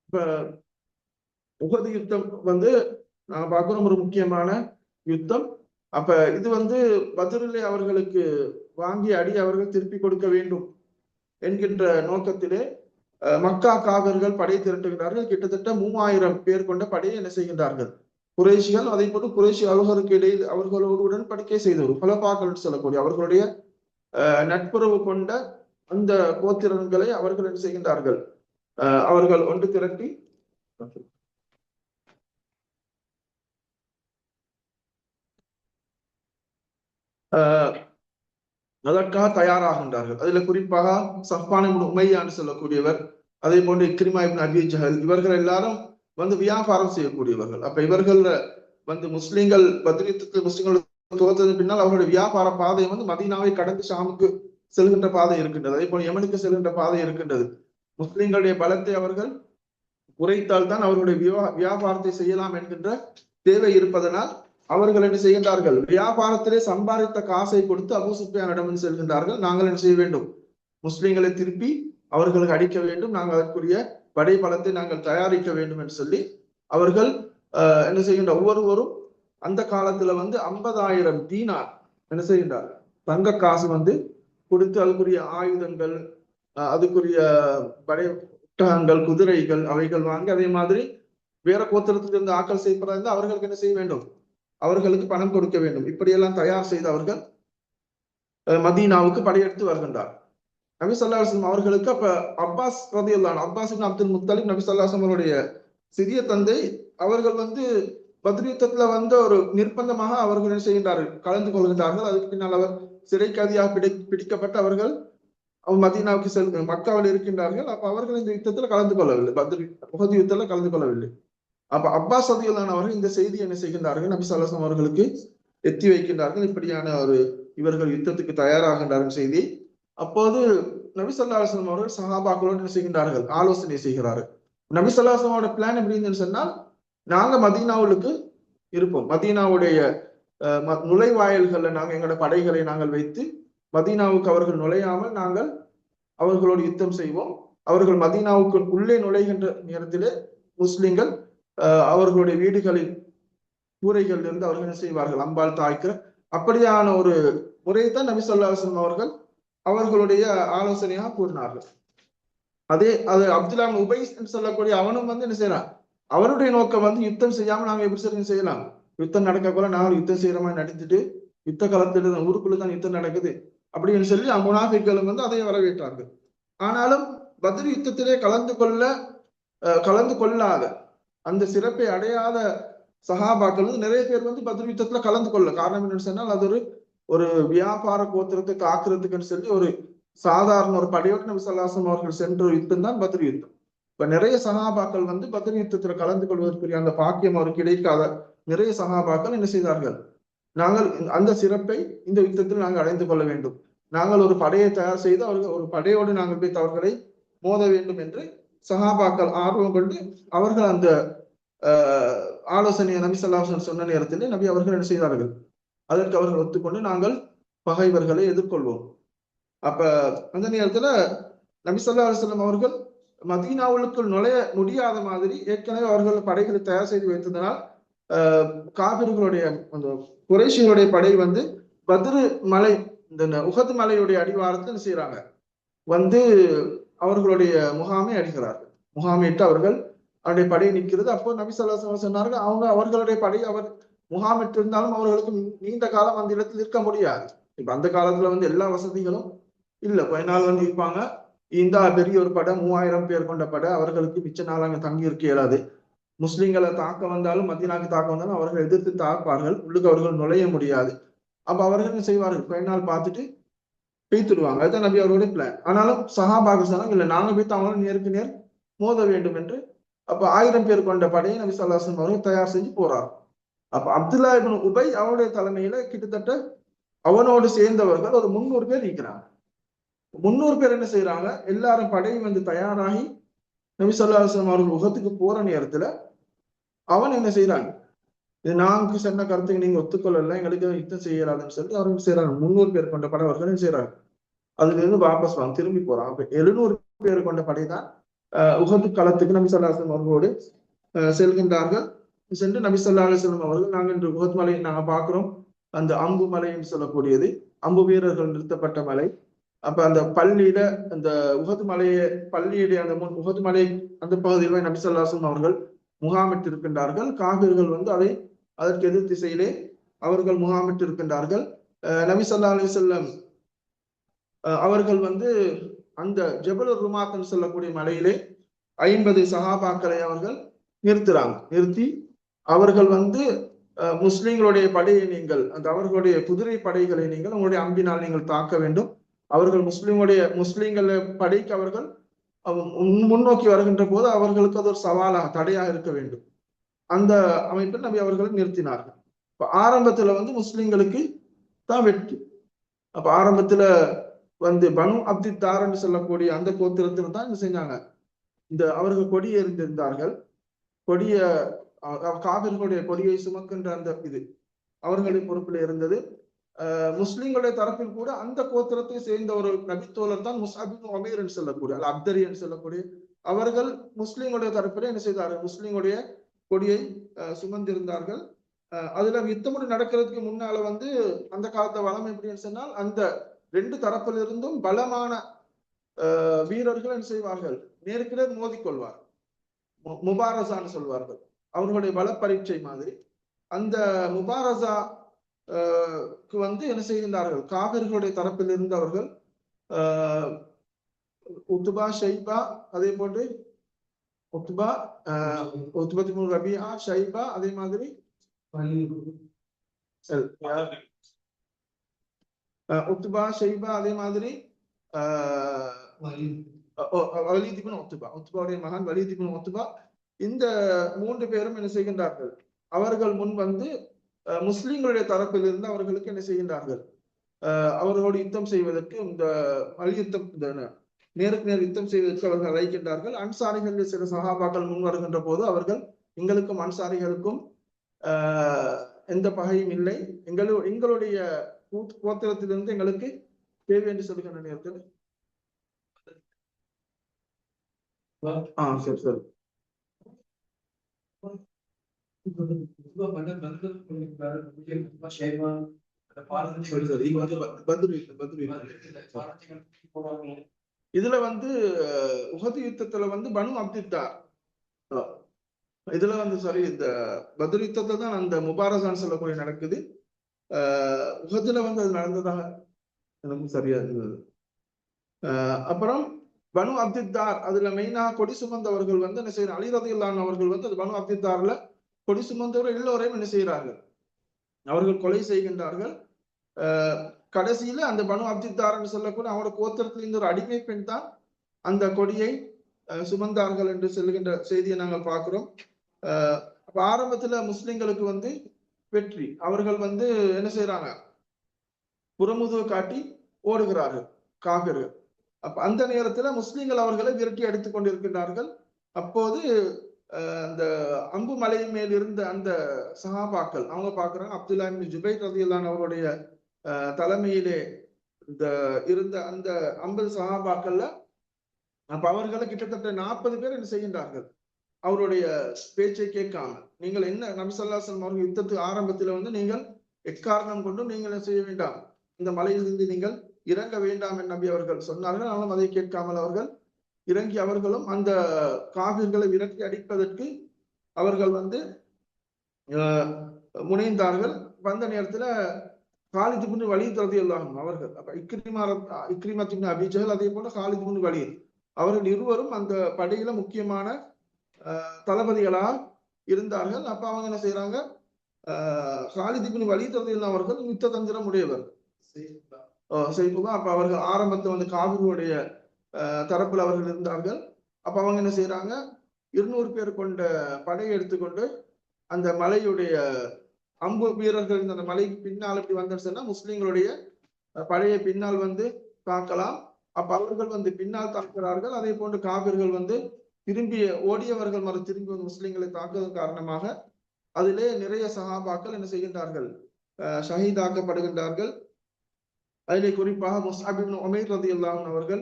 இப்ப உஹது யுத்தம் வந்து நாங்க பார்க்கிறோம் ஒரு முக்கியமான யுத்தம். அப்ப இது வந்து பத்ரிலே அவர்களுக்கு வாங்கி அடி அவர்கள் திருப்பி கொடுக்க வேண்டும் என்கின்ற நோக்கத்திலே மக்கா காவிர்கள் படை திரட்டுகிறார்கள். கிட்டத்தட்ட 3000 பேர் கொண்ட படையை என்ன செய்கின்றார்கள் குறைஷிகள். அதே போல குறைஷி அவர்களுக்கு இடையில் அவர்களோடு உடன்படிக்கை செய்தவர் ஹுலஃபாக்கள் சொல்லக்கூடிய அவர்களுடைய நட்புறவு கொண்ட அந்த கோத்திரங்களை அவர்கள் என்ன செய்கின்றார்கள், அவர்கள் ஒன்று திரட்டி அதற்காக தயாராகின்றார்கள். அதுல குறிப்பாக சஃப்வான் இப்னு உமையான்னு சொல்லக்கூடியவர், அதே போன்று இக்ரிமா இப்னு அபி ஜஹல், இவர்கள் எல்லாரும் வந்து வியாபாரம் செய்யக்கூடியவர்கள். அப்ப இவர்கள் வந்து முஸ்லிம்கள் பத்ர் யுத்தத்தில் முஸ்லிம்கள் தோற்றதன் பின்னால் அவர்களுடைய வியாபார பாதை வந்து மதீனாவை கடந்து ஷாமுக்கு செல்கின்ற பாதை இருக்கின்றது, அதே போல யமனுக்கு செல்கின்ற பாதை இருக்கின்றது. முஸ்லிம்களுடைய பலத்தை அவர்கள் குறைத்தால் தான் அவர்களுடைய வியாபாரத்தை செய்யலாம் என்கின்ற தேவை இருப்பதனால் அவர்கள் என்ன செய்கின்றார்கள், வியாபாரத்திலே சம்பாதித்த காசை கொடுத்து அபூ சுஃபியானிடம் செல்கின்றார்கள். நாங்கள் என்ன செய்ய வேண்டும், முஸ்லிம்களை திருப்பி அவர்களுக்கு அடிக்க வேண்டும், நாங்கள் அதற்குரிய படை பலத்தை நாங்கள் தயாரிக்க வேண்டும் என்று சொல்லி அவர்கள் என்ன செய்கின்ற ஒவ்வொருவரும் அந்த காலத்துல வந்து 50,000 தீனார் என்ன செய்கின்றார் தங்க காசு வந்து கொடுத்து அதுக்குரிய ஆயுதங்கள், அதுக்குரிய படை ஒட்டகங்கள், குதிரைகள் அவைகள் வாங்கி, அதே மாதிரி வேற கோத்திரத்தில் இருந்து ஆக்கல் செய்யப்படுறது அவர்களுக்கு என்ன செய்ய வேண்டும், அவர்களுக்கு பணம் கொடுக்க வேண்டும். இப்படியெல்லாம் தயார் செய்து அவர்கள் மதீனாவுக்கு படையெடுத்து வருகின்றார். நபி ஸல்லல்லாஹு அலைஹி வஸல்லம் அவர்களுக்கு அப்ப அப்பாஸ் ரலியல்லாஹு அன்ஹு, அப்பாஸ் இப்னு அப்துல் முத்தலிப் நபி ஸல்லல்லாஹு அலைஹி வஸல்லம் அவருடைய சிறிய தந்தை, அவர்கள் வந்து பத்ர் யுத்தத்துல வந்த ஒரு நிர்பந்தமாக அவர்கள் என்ன செய்கின்றார்கள், கலந்து கொள்கின்றார்கள். அதுக்கு பின்னால் அவர் சிறை கைதியாக பிடிக்கப்பட்டு அவர்கள் மதீனாவுக்கு மக்காவில் இருக்கின்றார்கள். அப்ப அவர்கள் இந்த யுத்தத்துல கலந்து கொள்ளவில்லை, உஹது யுத்தத்துல கலந்து கொள்ளவில்லை. அப்ப அப்பாஸ் ரலியல்லாஹு அவர்கள் இந்த செய்தி என்ன செய்கின்றார்கள், நபி ஸல்லல்லாஹு அலைஹி வஸல்லம் அவர்களுக்கு எத்தி வைக்கின்றார்கள். இப்படியான ஒரு இவர்கள் யுத்தத்துக்கு தயாராகின்றார்கள் செய்தி. அப்போது நபி ஸல்லல்லாஹு அலைஹி வஸல்லம் அவர்கள் சஹாபாக்களோடு என்ன செய்கின்றார்கள், ஆலோசனை செய்கிறார்கள். நபி ஸல்லல்லாஹு அலைஹி வஸல்லம் பிளான் எப்படி இருந்துன்னு சொன்னால், நாங்க மதீனாவுக்கு இருப்போம், மதீனாவுடைய நுழைவாயில்கள்ல நாங்க எங்களோட படைகளை நாங்கள் வைத்து மதீனாவுக்கு அவர்கள் நுழையாமல் நாங்கள் அவர்களோடு யுத்தம் செய்வோம். அவர்கள் மதீனாவுக்கு உள்ளே நுழைகின்ற நேரத்திலே முஸ்லிம்கள் அவர்களுடைய வீடுகளின் கூரைகள் இருந்து அவர்கள் என்ன செய்வார்கள், அம்பால் தாய்க்கிற அப்படியான ஒரு முறையை தான் நபி ஸல்லல்லாஹு அலைஹி வஸல்லம் அவர்கள் அவர்களுடைய ஆலோசனையாக கூறினார்கள். அது அப்துல்லா இப்னு உபை சொல்லக்கூடிய அவனும் என்ன செய்யறான், அவருடைய நோக்கம் யுத்தம் செய்யாம நாங்க எப்படி செய்யலாம், யுத்தம் நடக்கக்குள்ள நாங்கள் யுத்தம் செய்யற மாதிரி நடித்துட்டு யுத்த காலத்துல ஊருக்குள்ளதான் யுத்தம் நடக்குது அப்படின்னு சொல்லி முனாஃபிக்களும் அதை வரவேற்றார்கள். ஆனாலும் பத்ர் யுத்தத்திலே கலந்து கொள்ளாத அந்த சிறப்பை அடையாத சஹாபாக்கள் நிறைய பேர் பத்ர் யுத்தத்துல கலந்து கொள்ள காரணம் என்னன்னு சொன்னால், அது ஒரு வியாபார கோத்திரத்தை காக்குறதுக்குன்னு சொல்லி ஒரு சாதாரண ஒரு படையோடு நபி ஸல்லல்லாஹு அலைஹி வஸல்லம் அவர்கள் சென்ற யுத்தம் தான் பத்ர் யுத்தம். இப்ப நிறைய சஹாபாக்கள் பத்ர் யுத்தத்துல கலந்து கொள்வதற்குரிய அந்த பாக்கியம் அவருக்கு கிடைக்காத நிறைய சஹாபாக்கள் என்ன செய்தார்கள், நாங்கள் அந்த சிறப்பை இந்த யுத்தத்தில் நாங்கள் அடைந்து கொள்ள வேண்டும், நாங்கள் ஒரு படையை தயார் செய்து அவர்கள் ஒரு படையோடு நாங்கள் போய் அவர்களை மோத வேண்டும் என்று சஹாபாக்கள் ஆர்வம் கொண்டு அவர்கள் அந்த ஆலோசனையை நபி ஸல்லல்லாஹு அலைஹி வஸல்லம் சொன்ன நேரத்தில் நபி அவர்கள் என்ன செய்தார்கள், அதற்கு அவர்கள் ஒத்துக்கொண்டு நாங்கள் பகைவர்களை எதிர்கொள்வோம். அப்ப அந்த நேரத்துல நபி ஸல்லல்லாஹு அலைஹி வஸல்லம் அவர்கள் மதீனாவுக்குள் நுழைய முடியாத மாதிரி ஏற்கனவே அவர்கள் படைகளை தயார் செய்து வைத்ததனால் காபிர்களுடைய அந்த குறைஷிகளுடைய படை பத்ரு மலை இந்த உஹது மலையுடைய அடிவாரத்தில் செய்யறாங்க, அவர்களுடைய முகாமை அடிக்கிறார்கள். முகாமிட்டு அவர்கள் அவருடைய படை நிற்கிறது. அப்போ நபி ஸல்லல்லாஹு அலைஹி வஸல்லம் சொன்னார்கள், அவர்களுடைய படை அவர் முகாமிட்டு இருந்தாலும் அவர்களுக்கு நீண்ட காலம் அந்த இடத்தில் இருக்க முடியாது. இப்ப அந்த காலத்துல எல்லா வசதிகளும் இல்ல, கொஞ்ச நாள் இருப்பாங்க. இந்த பெரிய ஒரு படை 3000 பேர் கொண்ட படை, அவர்களுக்கு மிச்ச நாள் அங்க தங்கி இருக்க இயலாது. முஸ்லிம்களை தாக்க வந்தாலும் மதீனாக்கு தாக்க வந்தாலும் அவர்கள் எதிர்த்து தாக்குவார்கள், உள்ளுக்கு அவர்கள் நுழைய முடியாது. அப்ப அவர்கள் என்ன செய்வார்கள், கொஞ்ச நாள் பார்த்துட்டு பெய்த்துடுவாங்க. அதுதான் நபி அவருடைய பிளான். ஆனாலும் சஹாபாக்கள் சொன்னாங்க, இல்ல நாங்க போய் அவங்களும் நேருக்கு நேர் மோத வேண்டும் என்று. அப்ப 1000 பேர் கொண்ட படையை நபி ஸல்லல்லாஹு அலைஹி வஸல்லம் அவர்கள் தயார் செஞ்சு போறார். அப்ப அப்துல்லா இப்னு உபை அவருடைய தலைமையில கிட்டத்தட்ட அவனோடு சேர்ந்தவர்கள் ஒரு 300 பேர் இருக்கிறாங்க. 300 பேர் என்ன செய்யறாங்க, எல்லாரும் படையும் தயாராகி நபி ஸல்லல்லாஹு அலைஹி வஸல்லம் அவர்கள் உஹதுக்கு போற நேரத்துல அவன் என்ன செய்யறாங்க, இது நாங்க சொன்ன கருத்துக்கு நீங்க ஒத்துக்கொள்ளல, எங்களுக்கு யுத்தம் செய்யறாதுன்னு சொல்லிட்டு அவர்கள் செய்யறாங்க. 300 பேர் கொண்ட படை அவர்கள் செய்யறாங்க. அதுல இருந்து வாபஸ் வாங்க திரும்பி போறாங்க. அப்ப 700 பேர் கொண்ட படை தான் உஹது களத்துக்கு நபி ஸல்லல்லாஹு அலைஹி வஸல்லம் அவர்களோடு செல்கின்றார்கள். சென்று நபி ஸல்லல்லாஹு அலைஹி வஸல்லம் அவர்கள், நாங்கள் இன்று உஹது மலையை நாங்க பாக்குறோம், அந்த அம்பு மலைன்னு சொல்லக்கூடியது அம்பு வீரர்கள் நிறுத்தப்பட்ட மலை. அப்ப அந்த பள்ளியில அந்த உஹது மலையை பள்ளியுடைய அந்த உஹது மலை அந்த பகுதியில் நபி ஸல்லல்லாஹு அலைஹி வஸல்லம் அவர்கள் முகாமிட்டு இருக்கின்றார்கள். காபிர்கள் அதற்கு எதிர் திசையிலே அவர்கள் முகாமிட்டு இருக்கின்றார்கள். நபி ஸல்லல்லாஹு அலைஹி வஸல்லம் அவர்கள் அந்த ஜபல் ருமாத்ன்னு சொல்லக்கூடிய மலையிலே 50 சஹாபாக்களை அவர்கள் நிறுத்தி அவர்கள் முஸ்லிம்களுடைய படையை நீங்கள் அவர்களுடைய குதிரை படைகளை நீங்கள் உங்களுடைய அம்பினால் நீங்கள் தாக்க வேண்டும், அவர்கள் முஸ்லிம்கள் படைக்கு அவர்கள் முன்னோக்கி வருகின்ற போது அவர்களுக்கு அது ஒரு சவாலாக தடையாக இருக்க வேண்டும். அந்த அமைப்பில் நபி அவர்களை நிறுத்தினார்கள். இப்ப ஆரம்பத்துல முஸ்லிம்களுக்கு தான் வெற்றி. அப்ப ஆரம்பத்துல பனு அப்தித்தார்ன்னு சொல்லக்கூடிய அந்த கோத்திரத்தில் தான் என்ன செஞ்சாங்க, அவர்கள் கொடியை எறிந்திருந்தார்கள். காபிர்களுடைய கொடியை சுமக்கின்ற அந்த இது அவர்களின் பொறுப்பில் இருந்தது. முஸ்லிம்களுடைய தரப்பில் கூட அந்த கோத்திரத்தை சேர்ந்த ஒரு நபித்தோழர் தான் முஸ்அப் இப்னு உமைர் என்று சொல்லக்கூடிய அப்தரி என்று சொல்லக்கூடிய அவர்கள் முஸ்லிம்களுடைய தரப்பில் என்ன செய்தார்கள், முஸ்லிம்களுடைய கொடியை சுமந்திருந்தார்கள். அதுல யுத்தமுறை நடக்கிறதுக்கு முன்னால அந்த காலத்த வளம் எப்படின்னு சொன்னால், அந்த 2 தரப்பிலிருந்தும் பலமான வீரர்கள் என்ன செய்வார்கள், நேருக்கு நேர் மோதிக்கொள்வார், முபாரசான்னு சொல்வார்கள், அவர்களுடைய பல பரீட்சை மாதிரி. அந்த முபாரசா என்ன செய்கின்றார்கள், காபிர்களுடைய தரப்பில் இருந்தவர்கள் உத்பா ஷைபா, அதே போன்று உத்பா ரபியா ஷைபா, அதே மாதிரி உத்பா ஷைபா, அதே மாதிரி வலீத் இப்னு உத்பா, உத்பாவுடைய மகன் வலீத் இப்னு உத்பா. இந்த 3 பேரும் என்ன செய்கின்றார்கள், அவர்கள் முன் வந்து முஸ்லிம்களுடைய தரப்பில் இருந்து அவர்களுக்கு என்ன செய்கின்றார்கள், அவர்களோடு யுத்தம் செய்வதற்கு, இந்த மல்யுத்தம், நேருக்கு நேர் யுத்தம் செய்வதற்கு அவர்கள் அழைக்கின்றார்கள். அன்சாரிகள் சில சகாபாக்கள் முன் வருகின்ற போது அவர்கள், எங்களுக்கும் அன்சாரிகளுக்கும் எந்த பகையும் இல்லை, எங்களுடைய கோத்திரத்திலிருந்து எங்களுக்கு தேவை என்று சொல்லுகின்ற நேரத்தில் சரி சரி இதுல வந்து உஹது யுத்தத்துல வந்து பனு அப்தித்தார், இதுல வந்து சரி, இந்த பத்ர் யுத்தத்துல தான் அந்த முபாரசான் சொல்லக்கூடிய நடக்குது. உஹதுல வந்து அது நடந்ததாக எனக்கு சரியா இருந்தது. அப்புறம் பனு அப்தித்தார், அதுல மெயினாக கொடி சுமந்தவர்கள் வந்து என்ன செய்யறாங்க, அலி ரலியல்லாஹு அவர்கள் வந்து அது பனு அப்தித்தார்ல கொடி சுமந்தவர்கள் எல்லோரையும் என்ன செய்யறார்கள், அவர்கள் கொலை செய்கின்றார்கள். கடைசியில அந்த பனு அப்தித்தார்னு சொல்லக்கூடிய அவரோட கோத்திரத்திலிருந்து ஒரு அடிமை பெண் தான் அந்த கொடியை சுமந்தார்கள் என்று சொல்லுகின்ற செய்தியை நாங்கள் பார்க்கிறோம். ஆரம்பத்துல முஸ்லிம்களுக்கு வந்து வெற்றி, அவர்கள் வந்து என்ன செய்யறாங்க, புறமுதுகு காட்டி ஓடுகிறார்கள் காபிர்கள். அப்ப அந்த நேரத்துல முஸ்லிம்கள் அவர்களை விரட்டி அடித்துக் கொண்டிருக்கின்றார்கள். அப்போது அந்த அம்பு மலையின் மேல் இருந்த அந்த சஹாபாக்கள் அவங்க பாக்குறாங்க, அப்துல்லா இப்னு ஜுபைர் ரலியல்லாஹு அவருடைய தலைமையிலே இந்த இருந்த அந்த 50 சஹாபாக்கள்ல, அப்ப அவர்களை கிட்டத்தட்ட 40 பேர் என்ன செய்கின்றார்கள், அவருடைய பேச்சை கேட்காம, நீங்கள் என்ன நபி ஸல்லல்லாஹு அலைஹி வஸல்லம் அவர்கள் யுத்தத்துக்கு ஆரம்பத்துல வந்து நீங்கள் எக்காரணம் கொண்டும் நீங்கள் செய்ய வேண்டாம், இந்த மலையிலிருந்து நீங்கள் இறங்க வேண்டாம் என்று நபி அவர்கள் சொன்னார்கள். ஆனாலும் அதை கேட்காமல் அவர்கள் இறங்கி அவர்களும் அந்த காபிர்களை விரட்டி அடிப்பதற்கு அவர்கள் வந்து முனைந்தார்கள். வந்த நேரத்துல காலித் இப்னு வலீத் ரலியல்லாஹு அன்ஹு அவர்கள், அப்ப இக்ரிமா இப்னு அபீ ஜஹல், அதே போல காலித் இப்னு வலீத் அவர்கள் இருவரும் அந்த படையில முக்கியமான தளபதிகளாக இருந்தார்கள். அப்ப அவங்க என்ன செய்யறாங்க, காலித் இப்னு வலீத் ரலியல்லாஹு அவர்கள் யுத்த தந்திரம் உடையவர் செய்யுதான். அப்ப அவர்கள் ஆரம்பத்தில் வந்து காபிர்களுடைய தரப்புல அவர்கள் இருந்தார்கள். அப்ப அவங்க என்ன செய்யறாங்க, 200 பேர் கொண்ட படையை எடுத்துக்கொண்டு அந்த மலையுடைய அம்பு வீரர்கள் அந்த மலைக்கு பின்னால் இப்படி வந்து சொன்னா முஸ்லிம்களுடைய படையை பின்னால் வந்து தாக்கலாம். அப்ப அவர்கள் வந்து பின்னால் தாக்குகிறார்கள். அதே போன்று காபிர்கள் வந்து திரும்பிய ஓடியவர்கள் மறு திரும்பி வந்து முஸ்லிம்களை தாக்குவதன் காரணமாக அதிலே நிறைய சஹாபாக்கள் என்ன செய்கின்றார்கள், ஷஹீதாக்கப்படுகின்றார்கள். அதிலே குறிப்பாக முஸ்அப் இப்னு உமைர் ரலியல்லாஹு அன்ஹு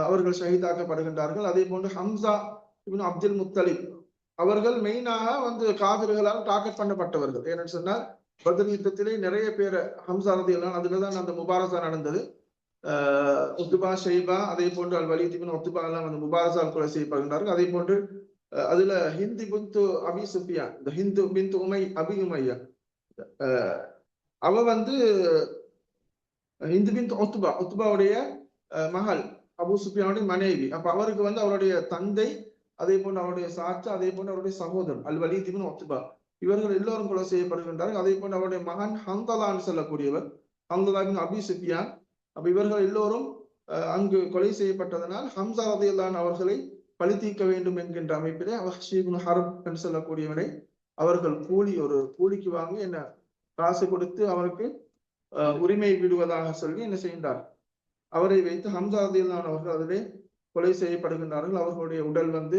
அவர்கள் ஷஹீதாக்கப்படுகின்றார்கள். அதே போன்று ஹம்சா இப்னு அப்துல் முத்தலிப் அவர்கள் மெயினாக வந்து காபிர்களால் டார்கெட் பண்ணப்பட்டவர்கள். ஏன்னு சொன்னால் பத்ர் யுத்தத்திலே நிறைய பேர் ஹம்சா ரலியல்லாஹு அதுலதான் அந்த முபாரசா நடந்தது. உத்பா ஷைபா, அதே போன்று அல் வலீத் இப்னு உத்பா எல்லாம் அந்த முபாரசால் கொலை செய்யப்படுகின்றார்கள். அதே போன்று அதுல ஹிந்த் பின்த் அபி சுஃபியான், இந்த ஹிந்து பின்த் அபி உமையா, அவ வந்து ஹிந்து பின்த் உத்பாவுடைய மகள், அபு சுஃபியானுடைய மனைவி. அப்ப அவருக்கு வந்து அவருடைய தந்தை, அதே போன்று அவருடைய சாச்சா, அதே போன்று அவருடைய சகோதரன் அல் வலீத் இப்னு உத்பா, இவர்கள் எல்லோரும் கொலை செய்யப்படுகின்றார்கள். அதே போன்று அவருடைய மகன் ஹந்தலான்னு சொல்லக்கூடியவர், ஹந்தலா இப்னு அபி சுஃபியான். அப்ப இவர்கள் எல்லோரும் அங்கு கொலை செய்யப்பட்டதனால் ஹம்சா ரலியல்லாஹு அவர்களை பழி தீர்க்க வேண்டும் என்கின்ற அமைப்பிலே வஹ்ஷி இப்னு ஹர்ப் என்று சொல்லக்கூடியவனை அவர்கள் கூலிக்கு வாங்கி என்ன காசு கொடுத்து அவருக்கு உரிமை விடுவதாக சொல்லி என்ன செய்கின்றார், அவரை வைத்து ஹம்சா ரலியல்லாஹு அவர்கள் அதிலே கொலை செய்யப்படுகின்றார்கள். அவர்களுடைய உடல் வந்து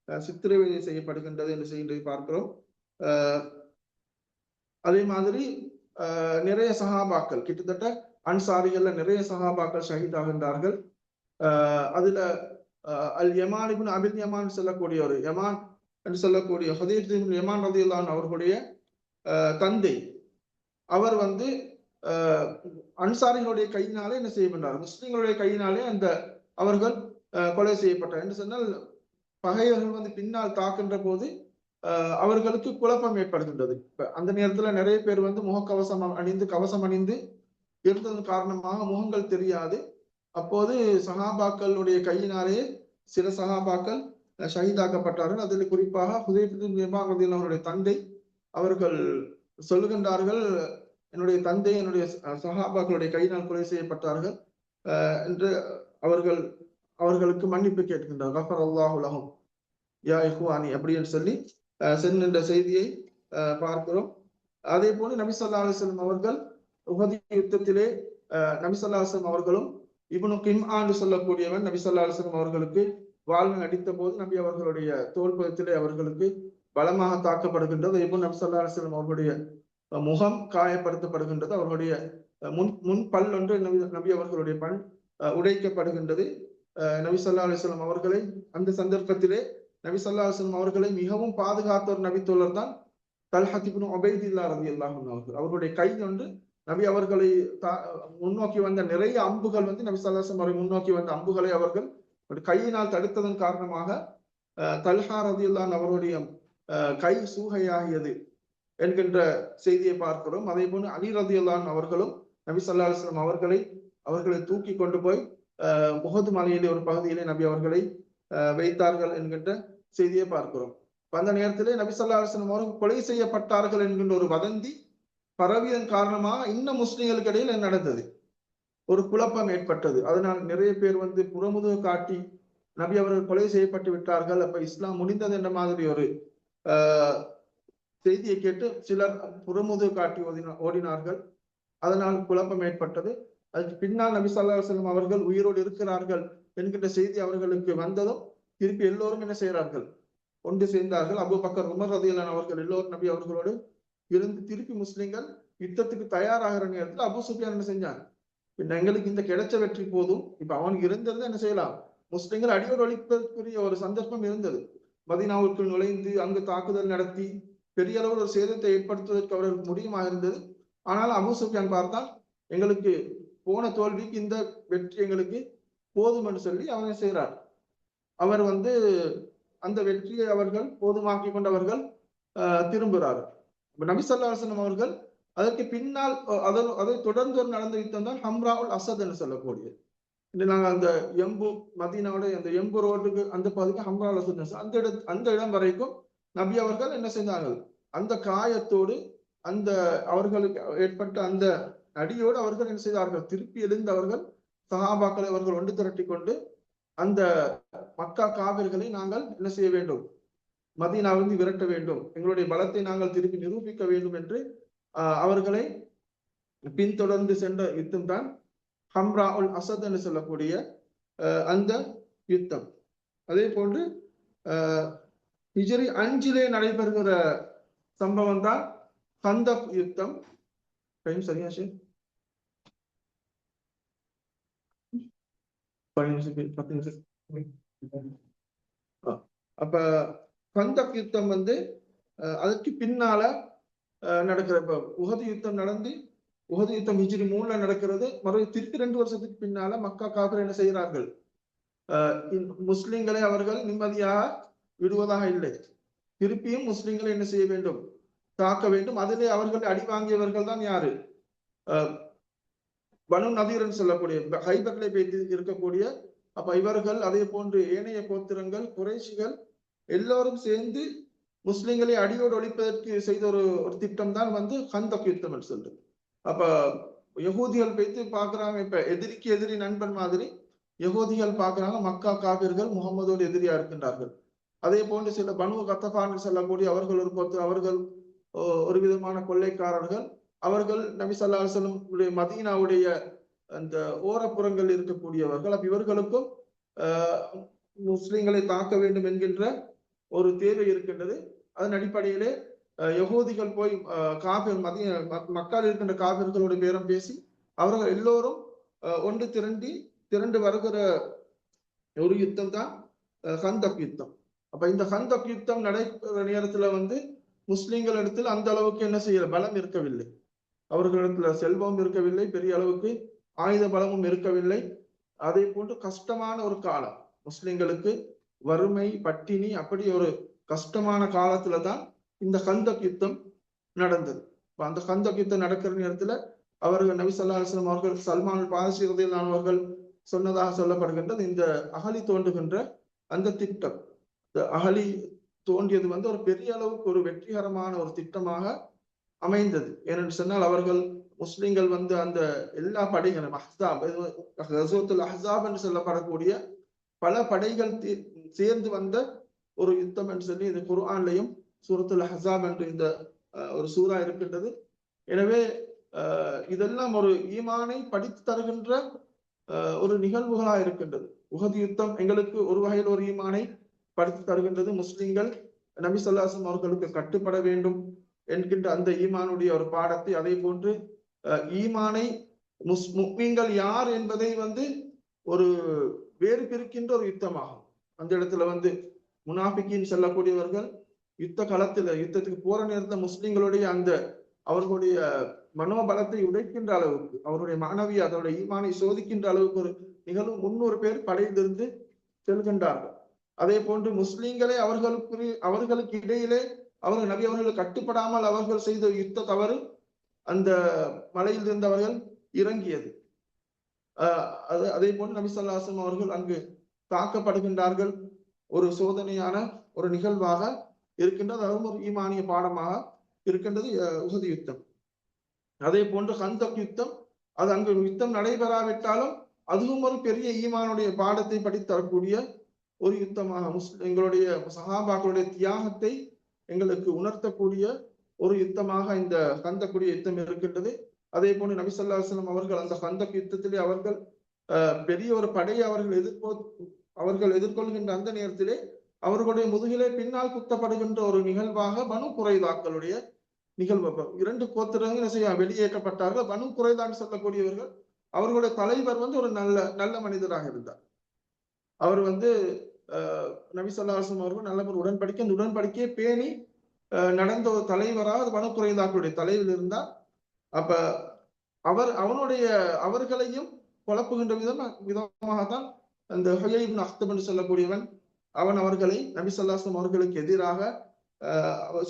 சித்திரவதை செய்யப்படுகின்றது என்று செய்கின்றதை பார்க்கிறோம். அதே மாதிரி நிறைய சஹாபாக்கள், கிட்டத்தட்ட அன்சாரிகள்ல நிறைய சஹாபாக்கள் ஷஹீதாகின்றார்கள். அதுல அல் யமான் இப்னு அபில் யமான் சொல்லக்கூடிய ஒரு யமான் என்று சொல்லக்கூடிய ஹுதைஃபா இப்னு யமான் ரலியல்லாஹு அன்ஹு அவர்களுடைய தந்தை, அவர் வந்து அன்சாரிகளுடைய கையினாலே என்ன செய்யப்பட்டார், முஸ்லிம்களுடைய கையினாலே அந்த அவர்கள் கொலை செய்யப்பட்டார் என்று சொன்னால், பகைவர்கள் வந்து பின்னால் தாக்கின்ற போது அவர்களுக்கு குழப்பம் ஏற்படுகின்றது. அந்த நேரத்துல நிறைய பேர் வந்து கவசம் அணிந்து இருந்ததன் காரணமாக முகங்கள் தெரியாது. அப்போது சஹாபாக்களுடைய கையினாலே சில சஹாபாக்கள் ஷஹீதாக்கப்பட்டார்கள். அதில் குறிப்பாக ஹுதைஃபா இப்னு யமான் ரலியல்லாஹு அவருடைய தந்தை, அவர்கள் சொல்லுகின்றார்கள், என்னுடைய தந்தை என்னுடைய சஹாபாக்களுடைய கையினால் கொலை செய்யப்பட்டார்கள் என்று அவர்களுக்கு மன்னிப்பு கேட்கின்றார். கஃபர் அல்லாஹு லஹும் யா இஹ்வானி அப்படின்னு சொல்லி சென்ற செய்தியை பார்க்கிறோம். அதே போல நபி ஸல்லல்லாஹு அலைஹி வஸல்லம் அவர்கள் உஹது யுத்தத்திலே நபி ஸல்லல்லாஹு அலைஹி வஸல்லம் அவர்களும் இப்னு கிம்ஆன் சொல்லக்கூடியவன் நபி ஸல்லல்லாஹு அலைஹி வஸல்லம் அவர்களுக்கு வாழ்வு அடித்த போது நபி அவர்களுடைய தோள்பதத்திலே அவர்களுக்கு பலமாக தாக்கப்படுகின்றது. இப்போ நபி ஸல்லல்லாஹு அலைஹி வஸல்லம் அவர்களுடைய முகம் காயப்படுத்தப்படுகின்றது. அவர்களுடைய முன் பல் ஒன்று நபி அவர்களுடைய பல் உடைக்கப்படுகின்றது. நபி ஸல்லல்லாஹு அலைஹி வஸல்லம் அவர்களை அந்த சந்தர்ப்பத்திலே நபி ஸல்லல்லாஹு அலைஹி வஸல்லம் அவர்களை மிகவும் பாதுகாத்த ஒரு நபித்தோழர் தான் தல்ஹா இப்னு உபைதுல்லாஹ் ரலியல்லாஹு அன்ஹு. அவர்களுடைய கை ஒன்று நபி அவர்களை முன்னோக்கி வந்த நிறைய அம்புகள் நபி ஸல்லல்லாஹு அலைஹி வஸல்லம் முன்னோக்கி வந்த அம்புகளை அவர்கள் கையினால் தடுத்ததன் காரணமாக தல்ஹா ரலியல்லாஹு அன்ஹு அவருடைய கை சூகையாகியது என்கின்ற செய்தியை பார்க்கிறோம். அதே போன்று அலி ரலியல்லாஹு அன்ஹு அவர்களும் நபி ஸல்லல்லாஹு அலைஹி வஸல்லம் அவர்களை தூக்கி கொண்டு போய் உஹது மலையிலே ஒரு பகுதியிலே நபி அவர்களை வைத்தார்கள் என்கின்ற செய்தியை பார்க்கிறோம். அந்த நேரத்திலே நபி ஸல்லல்லாஹு அலைஹி வஸல்லம் அவர்கள் கொலை செய்யப்பட்டார்கள் என்கின்ற ஒரு வதந்தி பரவியதன் காரணமாக இன்னும் முஸ்லிம்களுக்கு இடையில் நடந்தது, ஒரு குழப்பம் ஏற்பட்டது. அதனால் நிறைய பேர் புறமுதுகு காட்டி நபி அவர்கள் கொலை செய்யப்பட்டு விட்டார்கள், அப்ப இஸ்லாம் முடிந்தது என்ற மாதிரி ஒரு செய்தியை கேட்டு சிலர் புறமுதுகு காட்டி ஓடினார்கள். அதனால் குழப்பம் ஏற்பட்டது. அதுக்கு பின்னால் நபி ஸல்லல்லாஹு அலைஹி வஸல்லம் அவர்கள் உயிரோடு இருக்கிறார்கள் என்கின்ற செய்தி அவர்களுக்கு வந்ததும் திருப்பி எல்லோரும் என்ன செய்கிறார்கள், ஒன்று சேர்ந்தார்கள். அபூபக்கர், உமர் ரலியல்லாஹு அன்ஹு அவர்கள் எல்லோரும் நபி அவர்களோடு இருந்து திருப்பி முஸ்லிம்கள் யுத்தத்துக்கு தயாராகிற நேரத்தில் அபூ சுஃபியான் என்ன செஞ்சாங்க, எங்களுக்கு இந்த கிடைச்ச வெற்றி போதும், இப்ப அவனுக்கு இருந்திருந்தா என்ன செய்யலாம், முஸ்லிம்கள் அடியோடு ஒழிப்பதற்குரிய ஒரு சந்தர்ப்பம் இருந்தது. மதீனாவுக்குள் நுழைந்து அங்கு தாக்குதல் நடத்தி பெரிய அளவில் ஒரு சேதத்தை ஏற்படுத்துவதற்கு அவர்களுக்கு முடியுமா இருந்தது. ஆனால் அபூ சுஃபியான் பார்த்தால் எங்களுக்கு போன தோல்விக்கு இந்த வெற்றி எங்களுக்கு போதும் என்று சொல்லி அவன் செய்கிறார். அவர் அந்த வெற்றியை அவர்கள் போதுமாக்கி கொண்டவர்கள் திரும்புகிறார்கள். நபி ஸல்லல்லாஹு அலைஹி வஸல்லம் அவர்கள் அதற்கு பின்னால் அதை தொடர்ந்து ஒரு நடந்த யுத்தம் தான் ஹம்ராவுல் அசத் என்று சொல்லக்கூடியது. நாங்கள் அந்த எம்பு மதீனாவோட அந்த எம்பு ரோட்டுக்கு அந்த பகுதிக்கு ஹம்ராவுல் அசத் அந்த இடம் வரைக்கும் நபி அவர்கள் என்ன செய்தார்கள், அந்த காயத்தோடு அந்த அவர்களுக்கு ஏற்பட்ட அந்த அடியோடு அவர்கள் என்ன செய்தார்கள், திருப்பி எழுந்து அவர்கள் சஹாபாக்களை அவர்கள் ஒன்று திரட்டி கொண்டு அந்த மக்கா காவிர்களை நாங்கள் என்ன செய்ய வேண்டும், மதீனாவிலிருந்து விரட்ட வேண்டும், எங்களுடைய பலத்தை நாங்கள் திருப்பி நிரூபிக்க வேண்டும் என்று அவர்களை பின்தொடர்ந்து சென்ற யுத்தம் தான் ஹம்ரா உல் அசத் என்று சொல்லக்கூடிய அந்த யுத்தம். அதே போன்று ஹிஜ்ரி 5 நடைபெறுகிற சம்பவம் தான் கந்தக் யுத்தம். சரியா சார்? 10 நிமிஷம். அப்ப கந்தக் யுத்தம் அதற்கு பின்னால நடக்கிற, இப்ப உஹது யுத்தம் நடந்து உஹது யுத்தம் ஹிஜ்ரி 3 நடக்கிறது. மறுபடியும் திருப்பி 2 வருஷத்துக்கு பின்னால மக்கா காபிர் என்ன செய்கிறார்கள், முஸ்லிம்களை அவர்கள் நிம்மதியாக விடுவதாக இல்லை, திருப்பியும் முஸ்லிம்களை என்ன செய்ய வேண்டும், தாக்க வேண்டும். அதிலே அவர்கள் அடி வாங்கியவர்கள் தான் யாரு, பனு நதீர் சொல்லக்கூடிய ஹைபர்ல இருக்கக்கூடிய. அப்ப இவர்கள் அதே போன்று ஏனைய கோத்திரங்கள் குறைஷிகள் எல்லோரும் சேர்ந்து முஸ்லிம்களை அடியோடு ஒழிப்பதற்கு செய்த ஒரு திட்டம் தான் கந்தக் யுத்தம் என்று சொல்றது. அப்ப யகூதிகள் வைத்து பாக்குறாங்க, இப்ப எதிரிக்கு எதிரி நண்பன் மாதிரி யகூதிகள் பாக்குறாங்க மக்கா காபிர்கள் முகமதோடு எதிரியா இருக்கின்றார்கள். அதே போன்று சில பனு கத்தபான் சொல்லக்கூடிய அவர்கள் ஒரு விதமான கொள்ளைக்காரர்கள். அவர்கள் நபி ஸல்லல்லாஹு அலைஹி வஸல்லம் மதீனாவுடைய அந்த ஓரப்புறங்கள் இருக்கக்கூடியவர்கள். அப்ப இவர்களுக்கும் முஸ்லிம்களை தாக்க வேண்டும் என்கின்ற ஒரு தேவை இருக்கின்றது. அதன் அடிப்படையிலே யகூதிகள் போய் காபிர் மக்கால் இருக்கின்ற காபிர்களோட பேரம் பேசி அவர்கள் எல்லோரும் ஒன்று திரண்டு வருகிற ஒரு யுத்தம் தான் கந்தக் யுத்தம். அப்ப இந்த கந்தக் யுத்தம் நடைபெற நேரத்துல முஸ்லிம்கள் இடத்துல அந்த அளவுக்கு என்ன செய்யற பலம் இருக்கவில்லை, அவர்களிடத்துல செல்வம் இருக்கவில்லை, பெரிய அளவுக்கு ஆயுத பலமும் இருக்கவில்லை. அதே போன்று கஷ்டமான ஒரு காலம், முஸ்லிம்களுக்கு வறுமை பட்டினி அப்படி ஒரு கஷ்டமான காலத்துலதான் இந்த கந்தக் யுத்தம் நடந்தது. அந்த கந்தக் யுத்தம் நடக்கிற நேரத்துல அவர்கள் நபி ஸல்லல்லாஹு அலைஹி வஸல்லம் அவர்கள் சல்மான் பாரிஸி ரலியல்லாஹு அவர்கள் சொன்னதாக சொல்லப்படுகின்றது, இந்த அகழி தோண்டுகின்ற அந்த திட்டம், இந்த அகழி தோண்டியது ஒரு பெரிய அளவுக்கு ஒரு வெற்றிகரமான ஒரு திட்டமாக அமைந்தது. ஏனென்று சொன்னால் அவர்கள் முஸ்லிம்கள் வந்து அந்த எல்லா படைகளும் அஹ்ஸாப் என்று சொல்லப்படக்கூடிய பல படைகள் சேர்ந்து வந்த ஒரு யுத்தம் என்று சொல்லி இந்த குர்ஆன்லையும் சூரத்துல் அஹ்ஸாப் என்று இந்த ஒரு சூரா இருக்கின்றது. எனவே இதெல்லாம் ஒரு ஈமானை படித்து தருகின்ற ஒரு நிகழ்வுகளாக இருக்கின்றது. உஹது யுத்தம் எங்களுக்கு ஒரு வகையில் ஒரு ஈமானை படித்து தருகின்றது. முஸ்லிம்கள் நபி ஸல்லல்லாஹு அலைஹி வஸல்லம் அவர்களுக்கு கட்டுப்பட வேண்டும் என்கின்ற அந்த ஈமானுடைய ஒரு பாடத்தை, அதே போன்று ஈமானை முஸ்லிம்கள் யார் என்பதை வந்து ஒரு வேறு பிரிக்கின்ற ஒரு யுத்தமாகும். அந்த இடத்துல வந்து முனாஃபிக்கின் செல்லக்கூடியவர்கள் யுத்த களத்துல யுத்தத்துக்கு போற நேரத்துல முஸ்லிம்களுடைய அந்த அவர்களுடைய மனோபலத்தை உடைக்கின்ற அளவுக்கு, அவருடைய மாணவி அதோட ஈமானை சோதிக்கின்ற அளவுக்கு ஒரு நிகழ்வு 300 பேர் படையிலிருந்து செல்கின்றார்கள். அதே போன்று முஸ்லிம்களே அவர்களுக்கு இடையிலே அவர்கள் நபி அவர்கள் கட்டுப்படாமல் அவர்கள் செய்த யுத்த தவறு அந்த மலையில் இருந்தவர்கள் இறங்கியது. அதே போன்று நபி ஸல்லல்லாஹு அலைஹி வஸல்லம் அவர்கள் அங்கு தாக்கப்படுகின்றார்கள். ஒரு சோதனையான ஒரு நிகழ்வாக இருக்கின்றது. அதுவும் ஒரு ஈமானிய பாடமாக இருக்கின்றது உஹது யுத்தம். அதே போன்று கந்தக் யுத்தம், அது அங்கு யுத்தம் நடைபெறாவிட்டாலும் அதுவும் ஒரு பெரிய ஈமானுடைய பாடத்தை படித்தரக்கூடிய ஒரு யுத்தமாக, எங்களுடைய சஹாபாக்களுடைய தியாகத்தை எங்களுக்கு உணர்த்தக்கூடிய ஒரு யுத்தமாக இந்த கந்தக்குடைய யுத்தம் இருக்கின்றது. அதே போன்று நபி ஸல்லல்லாஹு அலைஹி வஸல்லம் அவர்கள் அந்த கந்தக் யுத்தத்திலே அவர்கள் பெரிய ஒரு படையை அவர்கள் எதிர்கொள்கின்ற அந்த நேரத்திலே அவர்களுடைய முதுகிலே பின்னால் குத்தப்படுகின்ற ஒரு நிகழ்வாக பனு குறைதாக்களுடைய நிகழ்வு. 2 கோத்திரங்கள் வெளியேற்றப்பட்டார்கள். பனு குறைதான் சொல்லக்கூடியவர்கள், அவர்களுடைய தலைவர் வந்து ஒரு நல்ல மனிதராக இருந்தார். அவர் வந்து நபி ஸல்லல்லாஹு அலைஹி வஸல்லம் அவர்கள் நல்ல ஒரு உடன்படிக்கை, அந்த உடன்படிக்கையை பேணி நடந்த ஒரு தலைவராக பனு குறைதாக்களுடைய தலைவர் இருந்தார். அப்ப அவர்களையும் குழப்புகின்ற விதமாகத்தான் அந்த ஹுயை இப்னு அக்தப் என்று சொல்லக்கூடியவன் அவன் அவர்களை நபி ஸல்லல்லாஹு அலைஹி வஸல்லம் அவர்களுக்கு எதிராக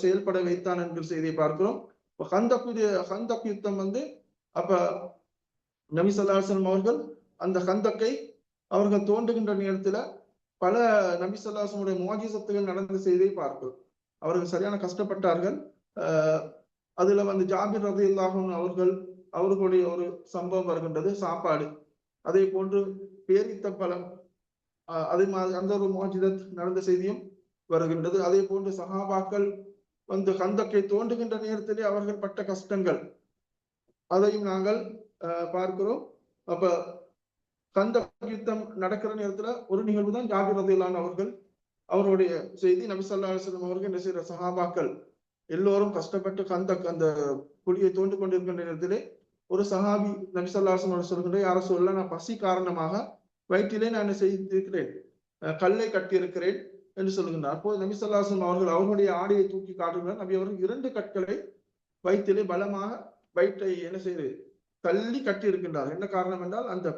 செயல்பட வைத்தான் என்கிற செய்தியை பார்க்கிறோம். கந்தக் யுத்தம் வந்து அப்ப நபி ஸல்லல்லாஹு அலைஹி வஸல்லம் அவர்கள் அந்த கந்தக்கை அவர்கள் தோண்டுகின்ற நேரத்துல பல நபி ஸல்லல்லாஹு அலைஹி வஸல்லம் முஆஜிசத்துகள் நடந்த செய்தியை பார்க்கிறோம். அவர்கள் சரியான கஷ்டப்பட்டார்கள். அதுல வந்து ஜாபிர் ரலியல்லாஹு அன்ஹு அவர்களுடைய ஒரு சம்பவம் வருகின்றது, சாப்பாடு. அதே போன்று பேரித்த பழம், அதே மாதிரி அந்த ஒரு முஆஜிசத் நடந்த செய்தியும் வருகின்றது. அதே போன்று சஹாபாக்கள் வந்து கந்தக்கை தோண்டுகின்ற நேரத்திலே அவர்கள் பட்ட கஷ்டங்கள் அதையும் நாங்கள் பார்க்கிறோம். அப்ப கந்தக் யுத்தம் நடக்கிற நேரத்துல ஒரு நிகழ்வு தான் ஜாபிர் ரலியல்லாஹு அவருடைய செய்தி. நபி ஸல்லல்லாஹு அலைஹி வஸல்லம் அவர்கள் என்ன செய்யற, சஹாபாக்கள் எல்லோரும் கஷ்டப்பட்டு கந்தக் அந்த குழியை தோண்டு கொண்டிருக்கின்ற நேரத்திலே ஒரு சஹாபி நபி ஸல்லல்லாஹு அலைஹி வஸல்லம் சொல்கின்ற, யார சொல்லலாம், நான் பசி காரணமாக வயிற்றிலே நான் என்ன செய்திருக்கிறேன், கல்லை கட்டியிருக்கிறேன் என்று சொல்கின்றார். அப்போது நபி ஸல்லல்லாஹு அலைஹி வஸல்லம் அவர்கள் அவர்களுடைய ஆடையை தூக்கி காட்டுகிறார். நபி அவர்கள் 2 கற்களை வயிற்றிலே பலமாக வயிற்றை என்ன செய்து தள்ளி கட்டி இருக்கின்றார். என்ன காரணம் என்றால் அந்த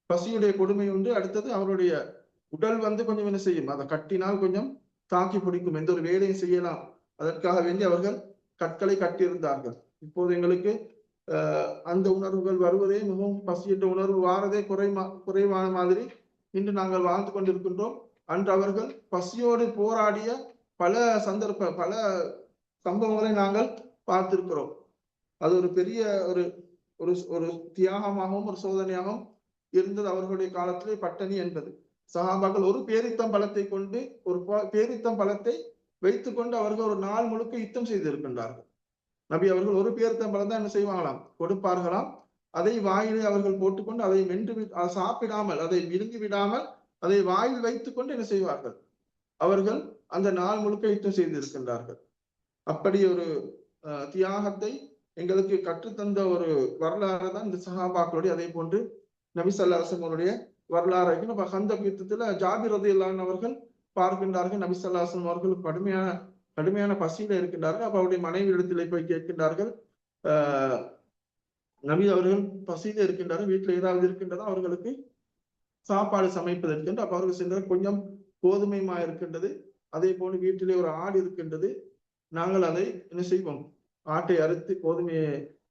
பசியுடைய கொடுமை உண்டு. அடுத்தது அவருடைய உடல் வந்து கொஞ்சம் என்ன செய்யும், அதை கட்டினால் கொஞ்சம் தாக்கி பிடிக்கும், எந்த ஒரு வேலையும் செய்யலாம், அதற்காக வேண்டி அவர்கள் கற்களை கட்டியிருந்தார்கள். இப்போது எங்களுக்கு அந்த உணர்வுகள் வருவதே, மிகவும் பசி என்ற உணர்வு வாரதே குறைவான மாதிரி இன்று நாங்கள் வாழ்ந்து கொண்டிருக்கின்றோம். அன்று அவர்கள் பசியோடு போராடிய பல சம்பவங்களை நாங்கள் பார்த்திருக்கிறோம். அது ஒரு பெரிய ஒரு தியாகமாகவும் ஒரு சோதனையாகவும் இருந்தது அவர்களுடைய காலத்திலே பட்டணி என்பது. சஹாபாக்கள் ஒரு பேரித்தம்பழத்தை கொண்டு, ஒரு பேரித்தம்பழத்தை வைத்துக் கொண்டு அவர்கள் ஒரு நாள் முழுக்க யுத்தம் செய்திருக்கின்றார்கள். நபி அவர்கள் ஒரு பேரித்தம்பழம் தான் என்ன செய்வாங்களாம், கொடுப்பார்களாம். அதை வாயிலை அவர்கள் போட்டுக்கொண்டு அதை சாப்பிடாமல், அதை விழுங்கி விடாமல் அதை வாயில் வைத்துக் கொண்டு என்ன செய்வார்கள், அவர்கள் அந்த நாள் முழுக்க யுத்தம் செய்திருக்கின்றார்கள். அப்படி ஒரு தியாகத்தை எங்களுக்கு கற்றுத்தந்த ஒரு வரலாறு தான் இந்த சஹாபாக்களுடைய. அதே போன்று நபி ஸல்லல்லாஹு அலைஹி வஸல்லம் வரலாறு. நம்ம கந்தக் யுத்தத்துல ஜாபிர் ரலியல்லாஹு அன்ஹு அவர்கள் பார்க்கின்றார்கள், நபி ஸல்லல்லாஹு அலைஹி வஸல்லம் அவர்கள் கடுமையான பசியில இருக்கின்றார்கள். அப்ப அவருடைய மனைவி இடத்திலே போய் கேட்கின்றார்கள், நபி அவர்கள் பசியில இருக்கின்றார்கள், வீட்டுல ஏதாவது இருக்கின்றதா அவர்களுக்கு சாப்பாடு சமைப்பதற்கு என்று. அப்ப அவர்கள் சென்றால் கொஞ்சம் கோதுமைமா இருக்கின்றது, அதே போன்று வீட்டிலே ஒரு ஆடு இருக்கின்றது, நாங்கள் அதை என்ன செய்வோம், ஆட்டை அறுத்து கோதுமையை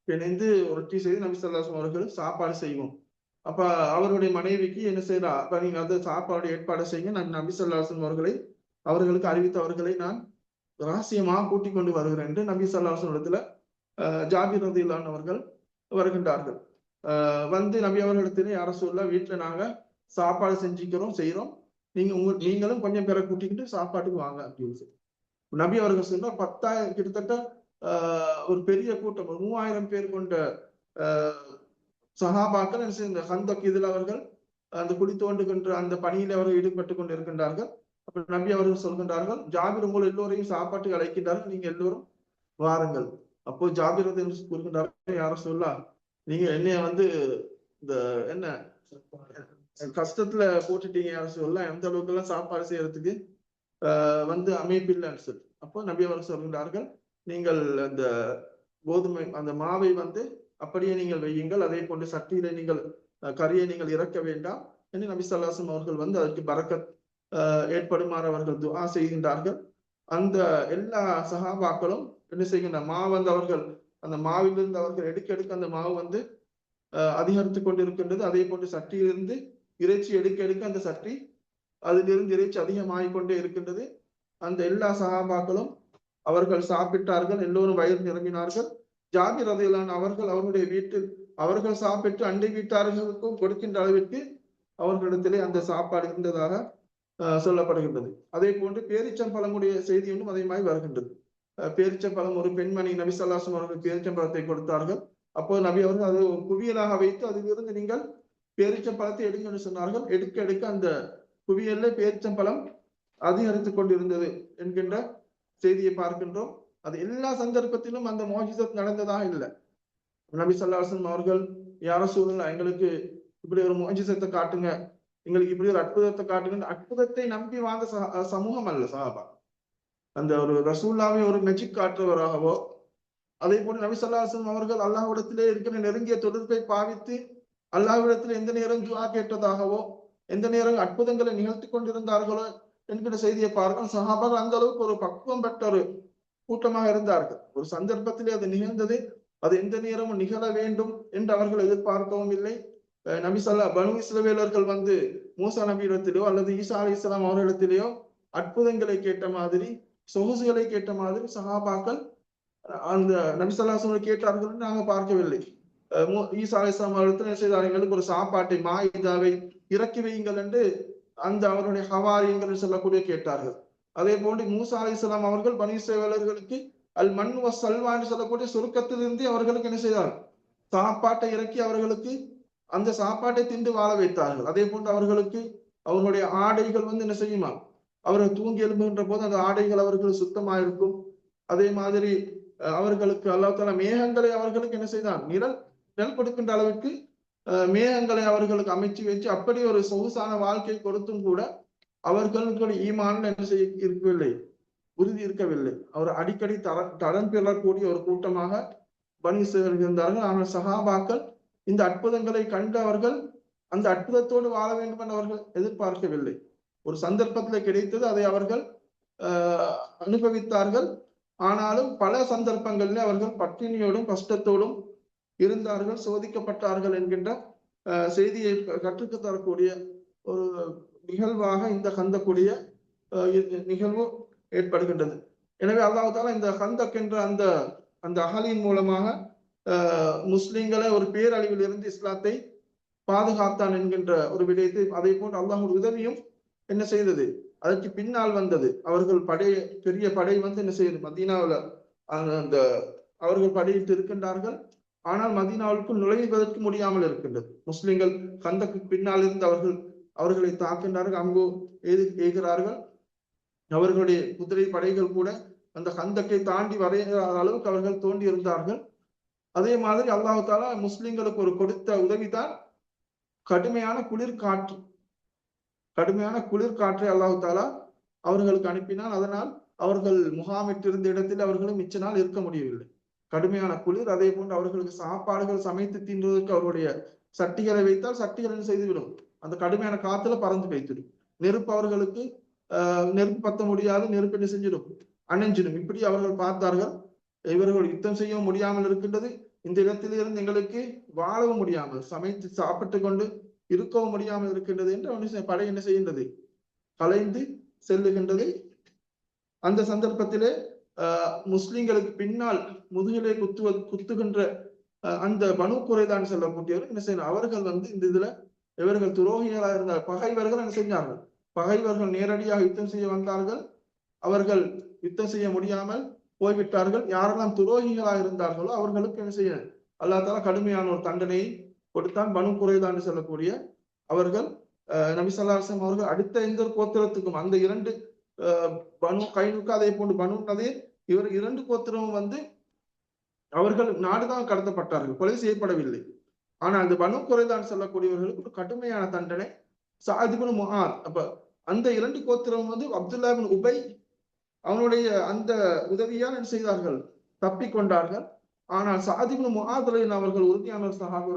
பிணைந்து ரொட்டி செய்து நபி ஸல்லல்லாஹு அலைஹி வஸல்லம் அவர்கள் சாப்பாடு செய்வோம். அப்ப அவருடைய மனைவிக்கு என்ன செய்யறா, அப்ப நீங்க அந்த சாப்பாடு ஏற்பாடு செய்யுங்க, நான் நபி ஸல்லல்லாஹு அலைஹி வஸல்லம் அவர்களுக்கு அறிவித்தவர்களை நான் ரகசியமாக கூட்டிக் கொண்டு வருகிறேன் என்று நபி ஸல்லல்லாஹு அலைஹி வஸல்லம் இடத்துல ஜாபிர் ரலியல்லாஹு அவர்கள் வருகின்றார்கள். வந்து நபி அவர்களிடத்திலே யார சொல்லலாம், வீட்டுல நாங்க சாப்பாடு செய்யறோம், நீங்களும் கொஞ்சம் பேரை கூட்டிக்கிட்டு சாப்பாட்டுக்கு வாங்க அப்படின்னு சொல்லி நபி அவர்கள் சொன்னா 10,000 கிட்டத்தட்ட ஒரு பெரிய கூட்டம் 3000 பேர் கொண்ட சஹாபாக்கள் இந்த ஹந்தக் இதில் அவர்கள் அந்த குழி தோண்டுகின்ற அந்த பணியில் அவர்கள் ஈடுபட்டு கொண்டு இருக்கின்றார்கள். அப்ப நபி அவர்கள் சொல்கின்றார்கள், ஜாபிர் உங்கள் எல்லோரையும் சாப்பாட்டுக்கு அழைக்கின்றார்கள், நீங்க எல்லோரும் வாருங்கள். அப்போ ஜாபிர் கூறுகின்றார்கள், யார சொல்லலாம், நீங்க என்னைய வந்து இந்த என்ன கஷ்டத்துல போட்டுட்டீங்க, யார சொல்லலாம், எந்த அளவுக்கு எல்லாம் சாப்பாடு செய்யறதுக்கு வந்து அமைப்பில்லைன்னு சொல்லி. அப்போ நபி அவர்கள் சொல்கின்றார்கள், நீங்கள் அந்த கோதுமை அந்த மாவை வந்து அப்படியே நீங்கள் வையுங்கள், அதே போன்று சட்டியில நீங்கள் கறியை நீங்கள் இறக்க வேண்டாம் என்று நபி ஸல்லல்லாஹு அலைஹி வஸல்லம் அவர்கள் வந்து அதற்கு பரக்கத் ஏற்படுமாறு அவர்கள் துஆ செய்கின்றார்கள். அந்த எல்லா சஹாபாக்களும் என்ன செய்கின்ற மாவு வந்து அவர்கள் அந்த மாவிலிருந்து அவர்கள் எடுக்க அந்த மாவு வந்து அதிகரித்து கொண்டிருக்கின்றது. அதே போன்று சட்டியிலிருந்து இறைச்சி எடுக்க அந்த சட்டி அதிலிருந்து இறைச்சி அதிகமாகிக் கொண்டே இருக்கின்றது. அந்த எல்லா சஹாபாக்களும் அவர்கள் சாப்பிட்டார்கள், எல்லோரும் வயிறு நிரம்பினார்கள். ஜாபிர் ரலியல்லாஹு அவர்கள் அவர்களுடைய வீட்டில் அவர்கள் சாப்பிட்டு அண்டை வீட்டார்களுக்கும் கொடுக்கின்ற அளவிற்கு அவர்களிடத்திலே அந்த சாப்பாடு இருந்ததாக சொல்லப்படுகின்றது. அதே போன்று பேரிச்சம்பழமுடைய செய்தி ஒன்றும் அதே மாதிரி வருகின்றது. பேரிச்சம்பழம் ஒரு பெண்மணி நபி ஸல்லல்லாஹு அலைஹி வஸல்லம் அவர்கள் பேரிச்சம்பழத்தை கொடுத்தார்கள். அப்போது நபி அவர்கள் அதை குவியலாக வைத்து அதிலிருந்து நீங்கள் பேரிச்சம்பழத்தை எடுங்க என்று சொன்னார்கள். எடுக்க அந்த குவியல்ல பேரிச்சம்பழம் அதிகரித்துக் கொண்டிருந்தது என்கின்ற செய்தியை பார்க்கின்றோம். அது எல்லா சந்தர்ப்பத்திலும் அந்த மோஜிசத் நடந்ததாக இல்லை. நபி ஸல்லல்லாஹு அலைஹி வஸல்லம் அவர்கள் யார சூழல் எங்களுக்கு இப்படி ஒரு மோஜிசத்தை காட்டுங்க, எங்களுக்கு இப்படி ஒரு அற்புதத்தை காட்டுங்க, அற்புதத்தை நம்பி வாழ்ந்த சமூகம் அல்ல சஹாபா. அந்த ஒரு ரசூல்லாவை ஒரு மெஜிக் காட்டுறவராகவோ, அதே போல நபி ஸல்லல்லாஹு அலைஹி வஸல்லம் அவர்கள் அல்லாஹ்விடத்திலே இருக்கிற நெருங்கிய தொடர்பை பாவித்து அல்லாஹ்விடத்தில் எந்த நேரம் துஆ கேட்டதாகவோ, எந்த நேரம் அற்புதங்களை நிகழ்த்தி கொண்டிருந்தார்களோ என்கிற செய்தியை பார்க்க சஹாபாக்கள் அந்த அளவுக்கு ஒரு பக்குவம் பெற்ற ஒரு கூட்டமாக இருந்தார்கள். ஒரு சந்தர்ப்பத்திலே அது நிகழ்ந்தது, அது எந்த நேரமும் நிகழ வேண்டும் என்று அவர்கள் எதிர்பார்க்கவும் இல்லை. நபி பனு இஸ்ரவேலர்கள் வந்து மூசா நபியிடத்திலேயோ அல்லது ஈசா அலைஹிஸ்ஸலாம் அவர்களிடத்திலேயோ அற்புதங்களை கேட்ட மாதிரி, சொகுசுகளை கேட்ட மாதிரி சஹாபாக்கள் அந்த நபி ஸல்லல்லாஹு அலைஹி வஸல்லம் கேட்டார்கள் என்று நாங்கள் பார்க்கவில்லை. ஈசா அலைஹிஸ்ஸலாம் அவர்கள் செய்தார்கள், எங்களுக்கு ஒரு சாப்பாட்டை மாயிதாவை இறக்கி வையுங்கள் என்று அந்த அவருடைய ஹவாரியங்கள் சொல்லக்கூடிய கேட்டார்கள். அதே போன்று மூசா அலைஹிஸ்ஸலாம் அவர்கள் பனு இஸ்ரவேலர்களுக்கு அல் மன் வ சல்வா என்று சொல்லக்கூடிய சுருக்கத்திலிருந்து அவர்களுக்கு என்ன செய்தார்கள், சாப்பாட்டை இறக்கி அவர்களுக்கு அந்த சாப்பாட்டை தின்று வாழ வைத்தார்கள். அதே போன்று அவர்களுக்கு அவர்களுடைய ஆடைகள் வந்து என்ன செய்யுமா, அவர்கள் தூங்கி எழும்புகின்ற போது அந்த ஆடைகள் அவர்களுக்கு சுத்தமாக இருக்கும். அதே மாதிரி அவர்களுக்கு அல்லாஹ் தஆலா மேகங்களை அவர்களுக்கு என்ன செய்தான், நிழல் கொடுக்கின்ற அளவுக்கு மேகங்களை அவர்களுக்கு அமைச்சு வச்சு அப்படி ஒரு சொகுசான வாழ்க்கை கொடுத்தும் கூட அவர்களுக்கு ஈமான் என்ன செய்ய இருக்கவில்லை, உறுதி இருக்கவில்லை. அவர் அடிக்கடி தடம் பெறக்கூடிய ஒரு கூட்டமாக பனு இஸ்ரவேல் இருந்தார்கள். ஆனால் சஹாபாக்கள் இந்த அற்புதங்களை கண்டு அவர்கள் அந்த அற்புதத்தோடு வாழ வேண்டும் என்று அவர்கள் எதிர்பார்க்கவில்லை. ஒரு சந்தர்ப்பத்தில் கிடைத்தது, அதை அவர்கள் அனுபவித்தார்கள். ஆனாலும் பல சந்தர்ப்பங்களில் அவர்கள் பட்டினியோடும் கஷ்டத்தோடும் இருந்தார்கள், சோதிக்கப்பட்டார்கள் என்கின்ற செய்தியை கற்றுக்கு தரக்கூடிய ஒரு நிகழ்வாக இந்த கந்தக்கூடிய நிகழ்வு ஏற்படுகின்றது. எனவே அல்லாஹ் தஆலா இந்த கந்தக் என்ற அந்த அகலியின் மூலமாக முஸ்லிம்களை ஒரு பேரழிவில் இருந்து இஸ்லாத்தை பாதுகாத்தான் என்கின்ற ஒரு விடயத்தை, அதே போன்று அல்லாஹ்வுடைய உதவியும் என்ன செய்தது, அதற்கு பின்னால் வந்தது. அவர்கள் பெரிய படை வந்து என்ன செய்யுது, மதீனாவில் அந்த அவர்கள் படையிட்டு இருக்கின்றார்கள். ஆனால் மதீனாவுக்குள் நுழைவதற்கு முடியாமல் இருக்கின்றது. முஸ்லிம்கள் கந்தக்கு பின்னால் இருந்து அவர்களை தாக்கின்றார்கள், அங்கு ஏகிறார்கள். அவர்களுடைய குதிரை படைகள் கூட அந்த கந்தக்கை தாண்டி வரைகிற அளவுக்கு அவர்கள் தோண்டி இருந்தார்கள். அதே மாதிரி அல்லாஹ் தஆலா முஸ்லிம்களுக்கு ஒரு கொடுத்த உதவிதான் கடுமையான குளிர்காற்றை அல்லாஹ் தஆலா அவர்களுக்கு அனுப்பினால். அதனால் அவர்கள் முகாமிட்டிருந்த இடத்தில் அவர்களும் மிச்ச நாள் இருக்க முடியவில்லை, கடுமையான குளிர். அதே போன்று அவர்களுக்கு சாப்பாடுகள் சமைத்து தின்றுவதற்கு அவருடைய சட்டிகளை வைத்தால் சட்டிகள் செய்துவிடும், அந்த கடுமையான காத்துல பறந்து வைத்திடும். நெருப்பு அவர்களுக்கு நெருப்பு பத்த முடியாது, நெருப்பு என்ன செஞ்சிடும், அணைஞ்சிடும். இப்படி அவர்கள் பார்த்தார்கள், இவர்கள் யுத்தம் செய்ய முடியாமல் இருக்கின்றது, இந்த இடத்திலிருந்து எங்களுக்கு வாழவும் முடியாமல், சமைத்து சாப்பிட்டு கொண்டு இருக்கவும் முடியாமல் இருக்கின்றது என்று படை என்ன செய்கின்றது, கலைந்து செல்லுகின்றது. அந்த சந்தர்ப்பத்திலே முஸ்லிம்களுக்கு பின்னால் முதுகிலே குத்துகின்ற அந்த பனு குறைதான் சொல்லக்கூடியவர் என்ன செய்யணும், அவர்கள் இந்த இதுல இவர்கள் துரோகிகளா இருந்தார். பகைவர்கள் என்ன செஞ்சார்கள், பகைவர்கள் நேரடியாக யுத்தம் செய்ய வந்தார்கள், அவர்கள் யுத்தம் செய்ய முடியாமல் போய்விட்டார்கள். யாரெல்லாம் துரோகிகளாக இருந்தார்களோ அவர்களுக்கு என்ன செய்ய அல்லாஹ் தஆலா கடுமையான ஒரு தண்டனையை கொடுத்தான். பனு குறைதான் சொல்லக்கூடிய அவர்கள் நபி ஸல்லல்லாஹு அலைஹி வஸல்லம் அவர்கள் அடுத்த எந்த கோத்திரத்துக்கும் அந்த இரண்டு பனு கைனுக்கு அதே போன்று பனு நதீர் இவர் இரண்டு கோத்திரமும் அவர்கள் நாடுதான் கடத்தப்பட்டார்கள், கொலை செய்யப்படவில்லை. ஆனா அந்த பனு குறைதான் சொல்லக்கூடியவர்களுக்கு ஒரு கடுமையான தண்டனை. சஅத் இப்னு முஆத், அப்ப அந்த இரண்டு கோத்திரம் அப்துல்லா இப்னு உபை அவனுடைய அந்த உதவியால் என்ன செய்தார்கள், தப்பி கொண்டார்கள். ஆனால் சஅத் இப்னு முஆத் அவர்கள் உறுதியான ஒரு சஹாபி,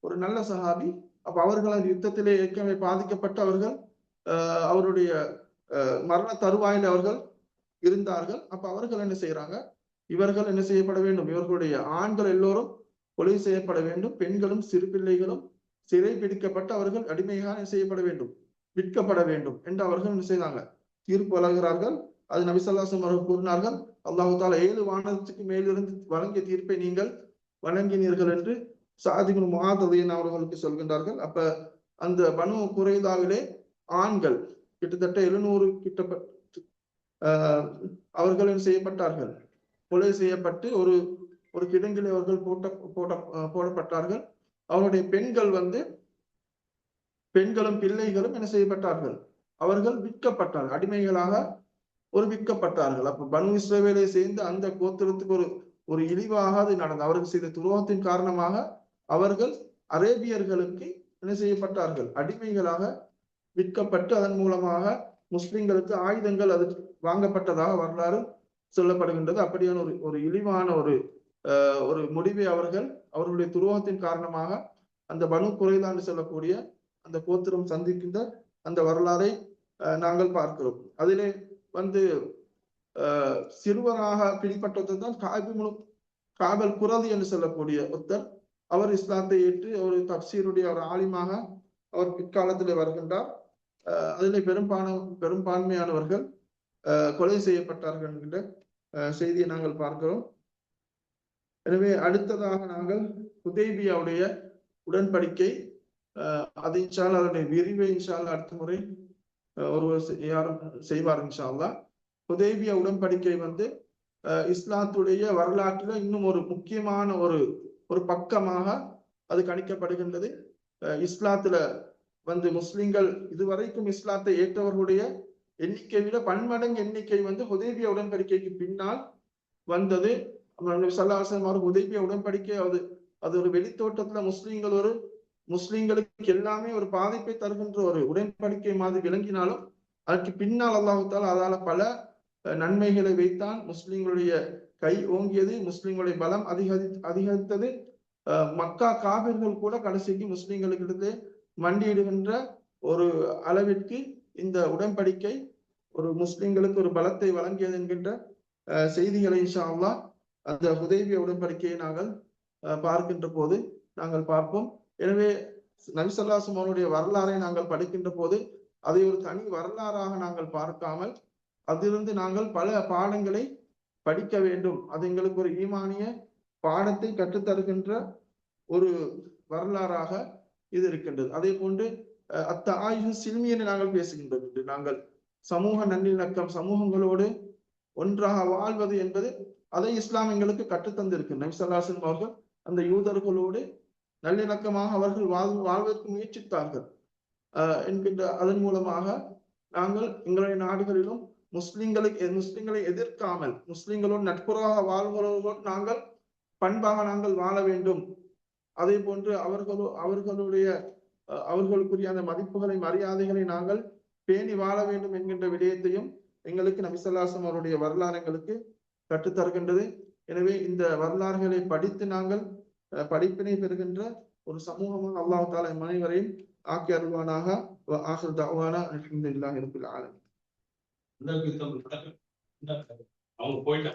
ஒரு நல்ல சஹாபி. அப்ப அவர்கள் அந்த யுத்தத்திலே ஏற்கனவே பாதிக்கப்பட்டு அவர்கள் அவருடைய மரண தருவாயில் அவர்கள் இருந்தார்கள். அப்ப அவர்கள் என்ன செய்யறாங்க, இவர்கள் என்ன செய்யப்பட வேண்டும், இவர்களுடைய ஆண்கள் எல்லோரும் கொலை செய்யப்பட வேண்டும், பெண்களும் சிறு பிள்ளைகளும் சிறை பிடிக்கப்பட்டு அவர்கள் அடிமையாக செய்யப்பட வேண்டும், விற்கப்பட வேண்டும் என்று அவர்கள் என்ன செய்தாங்க, தீர்ப்பு வழங்குகிறார்கள். அது நபி ஸல்லல்லாஹு அலைஹி வஸல்லம் அவர்கள் கூறினார்கள், அல்லாஹ் தஆலா 7 வானத்துக்கு மேலிருந்து வழங்கிய தீர்ப்பை நீங்கள் வழங்கினீர்கள் என்று சஅத் இப்னு முஆத் அவர்களுக்கு சொல்கின்றார்கள். அப்ப அந்த பனு குறைதாவிலே ஆண்கள் கிட்டத்தட்ட 700 கிட்டப்பட்டு அவர்கள் செய்யப்பட்டார்கள், கொலை செய்யப்பட்டு ஒரு ஒரு கிடங்கில் அவர்கள் போடப்பட்டார்கள். அவருடைய பெண்களும் பிள்ளைகளும் என்ன செய்யப்பட்டார்கள், அவர்கள் விற்கப்பட்டார்கள், அடிமைகளாக விற்கப்பட்டார்கள். அப்ப பனு இஸ்ரவேலை சேர்ந்து அந்த கோத்திரத்துக்கு ஒரு இழிவாக அது நடந்தது. அவர்கள் செய்த துரோகத்தின் காரணமாக அவர்கள் அரேபியர்களுக்கு என்ன செய்யப்பட்டார்கள், அடிமைகளாக விற்கப்பட்டு அதன் மூலமாக முஸ்லிம்களுக்கு ஆயுதங்கள் அது வாங்கப்பட்டதாக வரலாறு சொல்லப்படுகின்றது. அப்படியான ஒரு இழிவான ஒரு முடிவை அவர்களுடைய துரோகத்தின் காரணமாக அந்த பனு குறைதான் சொல்லக்கூடிய அந்த கோத்திரம் சந்திக்கின்ற அந்த வரலாறை நாங்கள் பார்க்கிறோம். அதிலே சிறுவராக பிடிப்பட்டவர் தான் காபல் குரதி என்று சொல்லக்கூடிய ஒருத்தர். அவர் இஸ்லாத்தை ஏற்று ஒரு தப்சீருடைய ஒரு ஆலிமாக அவர் பிற்காலத்தில் வருகின்றார். அதிலே பெரும்பான்மையானவர்கள் கொலை செய்யப்பட்டார்கள் என்கின்ற செய்தியை நாங்கள் பார்க்கிறோம். எனவே அடுத்ததாக நாங்கள் ஹுதைபியாவுடைய உடன்படிக்கை, அது இன்ஷா அல்லாஹ் அதனுடைய விரிவை இன்ஷா அல்லாஹ் அடுத்த முறை ஒருவர் யாரும் செய்வார் இன்ஷா அல்லாஹ். ஹுதைபியா உடன்படிக்கை இஸ்லாத்துடைய வரலாற்றில் இன்னும் ஒரு முக்கியமான ஒரு பக்கமாக அது கணிக்கப்படுகின்றது. இஸ்லாத்துல முஸ்லிம்கள் இதுவரைக்கும் இஸ்லாத்தை ஏற்றவர்களுடைய எண்ணிக்கை விட பன்மடங்கு எண்ணிக்கை ஹுதைபியா உடன்படிக்கைக்கு பின்னால் வந்தது. ஹுதைபியா உடன்படிக்கை அது ஒரு வெளித்தோட்டத்துல முஸ்லிம்களுக்கு எல்லாமே ஒரு பாதிப்பை தருகின்ற ஒரு உடன்படிக்கை மாதிரி விளங்கினாலும் அதற்கு பின்னால் அல்லாஹ் தஆலா அதால பல நன்மைகளை வைத்தான். முஸ்லிம்களுடைய கை ஓங்கியது, முஸ்லிம்களுடைய பலம் அதிகரித்தது. மக்கா காபிர்கள் கூட கடைசிக்கு முஸ்லிம்களுக்கு மண்டியிடுகின்ற ஒரு அளவிற்கு இந்த உடன்படிக்கை ஒரு முஸ்லிம்களுக்கு ஒரு பலத்தை வழங்கியது என்கின்ற செய்திகளை இன்ஷா அல்லாஹ் அந்த ஹுதைபியா உடன்படிக்கையை நாங்கள் பார்க்கின்ற போது நாங்கள் பார்ப்போம். எனவே நபி ஸல்லல்லாஹு அலைஹி வஸல்லம் வரலாறை நாங்கள் படிக்கின்ற போது அதை ஒரு தனி வரலாறாக நாங்கள் பார்க்காமல் அதிலிருந்து நாங்கள் பல பாடங்களை படிக்க வேண்டும். அது எங்களுக்கு ஒரு ஈமானிய பாடத்தை கற்றுத்தருகின்ற ஒரு வரலாறாக இது இருக்கின்றது. அதே போன்று அத்தாயு சில்மியனை நாங்கள் பேசுகின்றோம். நாங்கள் சமூக நல்லிணக்கம், சமூகங்களோடு ஒன்றாக வாழ்வது என்பது அதை இஸ்லாம் எங்களுக்கு கற்றுத்தந்திருக்கு. நபி ஸல்லல்லாஹு அலைஹி வஸல்லம் அவர்கள் அந்த யூதர்களோடு நல்லிணக்கமாக அவர்கள் வாழ்வதற்கு முயற்சித்தார்கள் என்கின்ற அதன் மூலமாக நாங்கள் எங்களுடைய நாடுகளிலும் முஸ்லிம்களை எதிர்க்காமல் முஸ்லிம்களோடு நட்புறவாக வாழ்வதோடு நாங்கள் பண்பாக நாங்கள் வாழ வேண்டும். அதே போன்று அவர்களுக்குரிய அந்த மதிப்புகளை மரியாதைகளை நாங்கள் பேணி வாழ வேண்டும் என்கின்ற விடயத்தையும் எங்களுக்கு நபி ஸல்லல்லாஹு அலைஹி வஸல்லம் அவருடைய வரலாறு எங்களுக்கு கற்றுத்தருகின்றது. எனவே இந்த வரலாறுகளை படித்து நாங்கள் படிப்பினை பெறுகின்ற ஒரு சமூகமாக அல்லாஹ் தஆலா அனைவரையும் ஆக்கி அருள்வானாக. ஆகிர் தஅவானா அல்ஹம்துலில்லாஹி ரப்பில் ஆலமீன். அவங்க போயிட்டாங்க.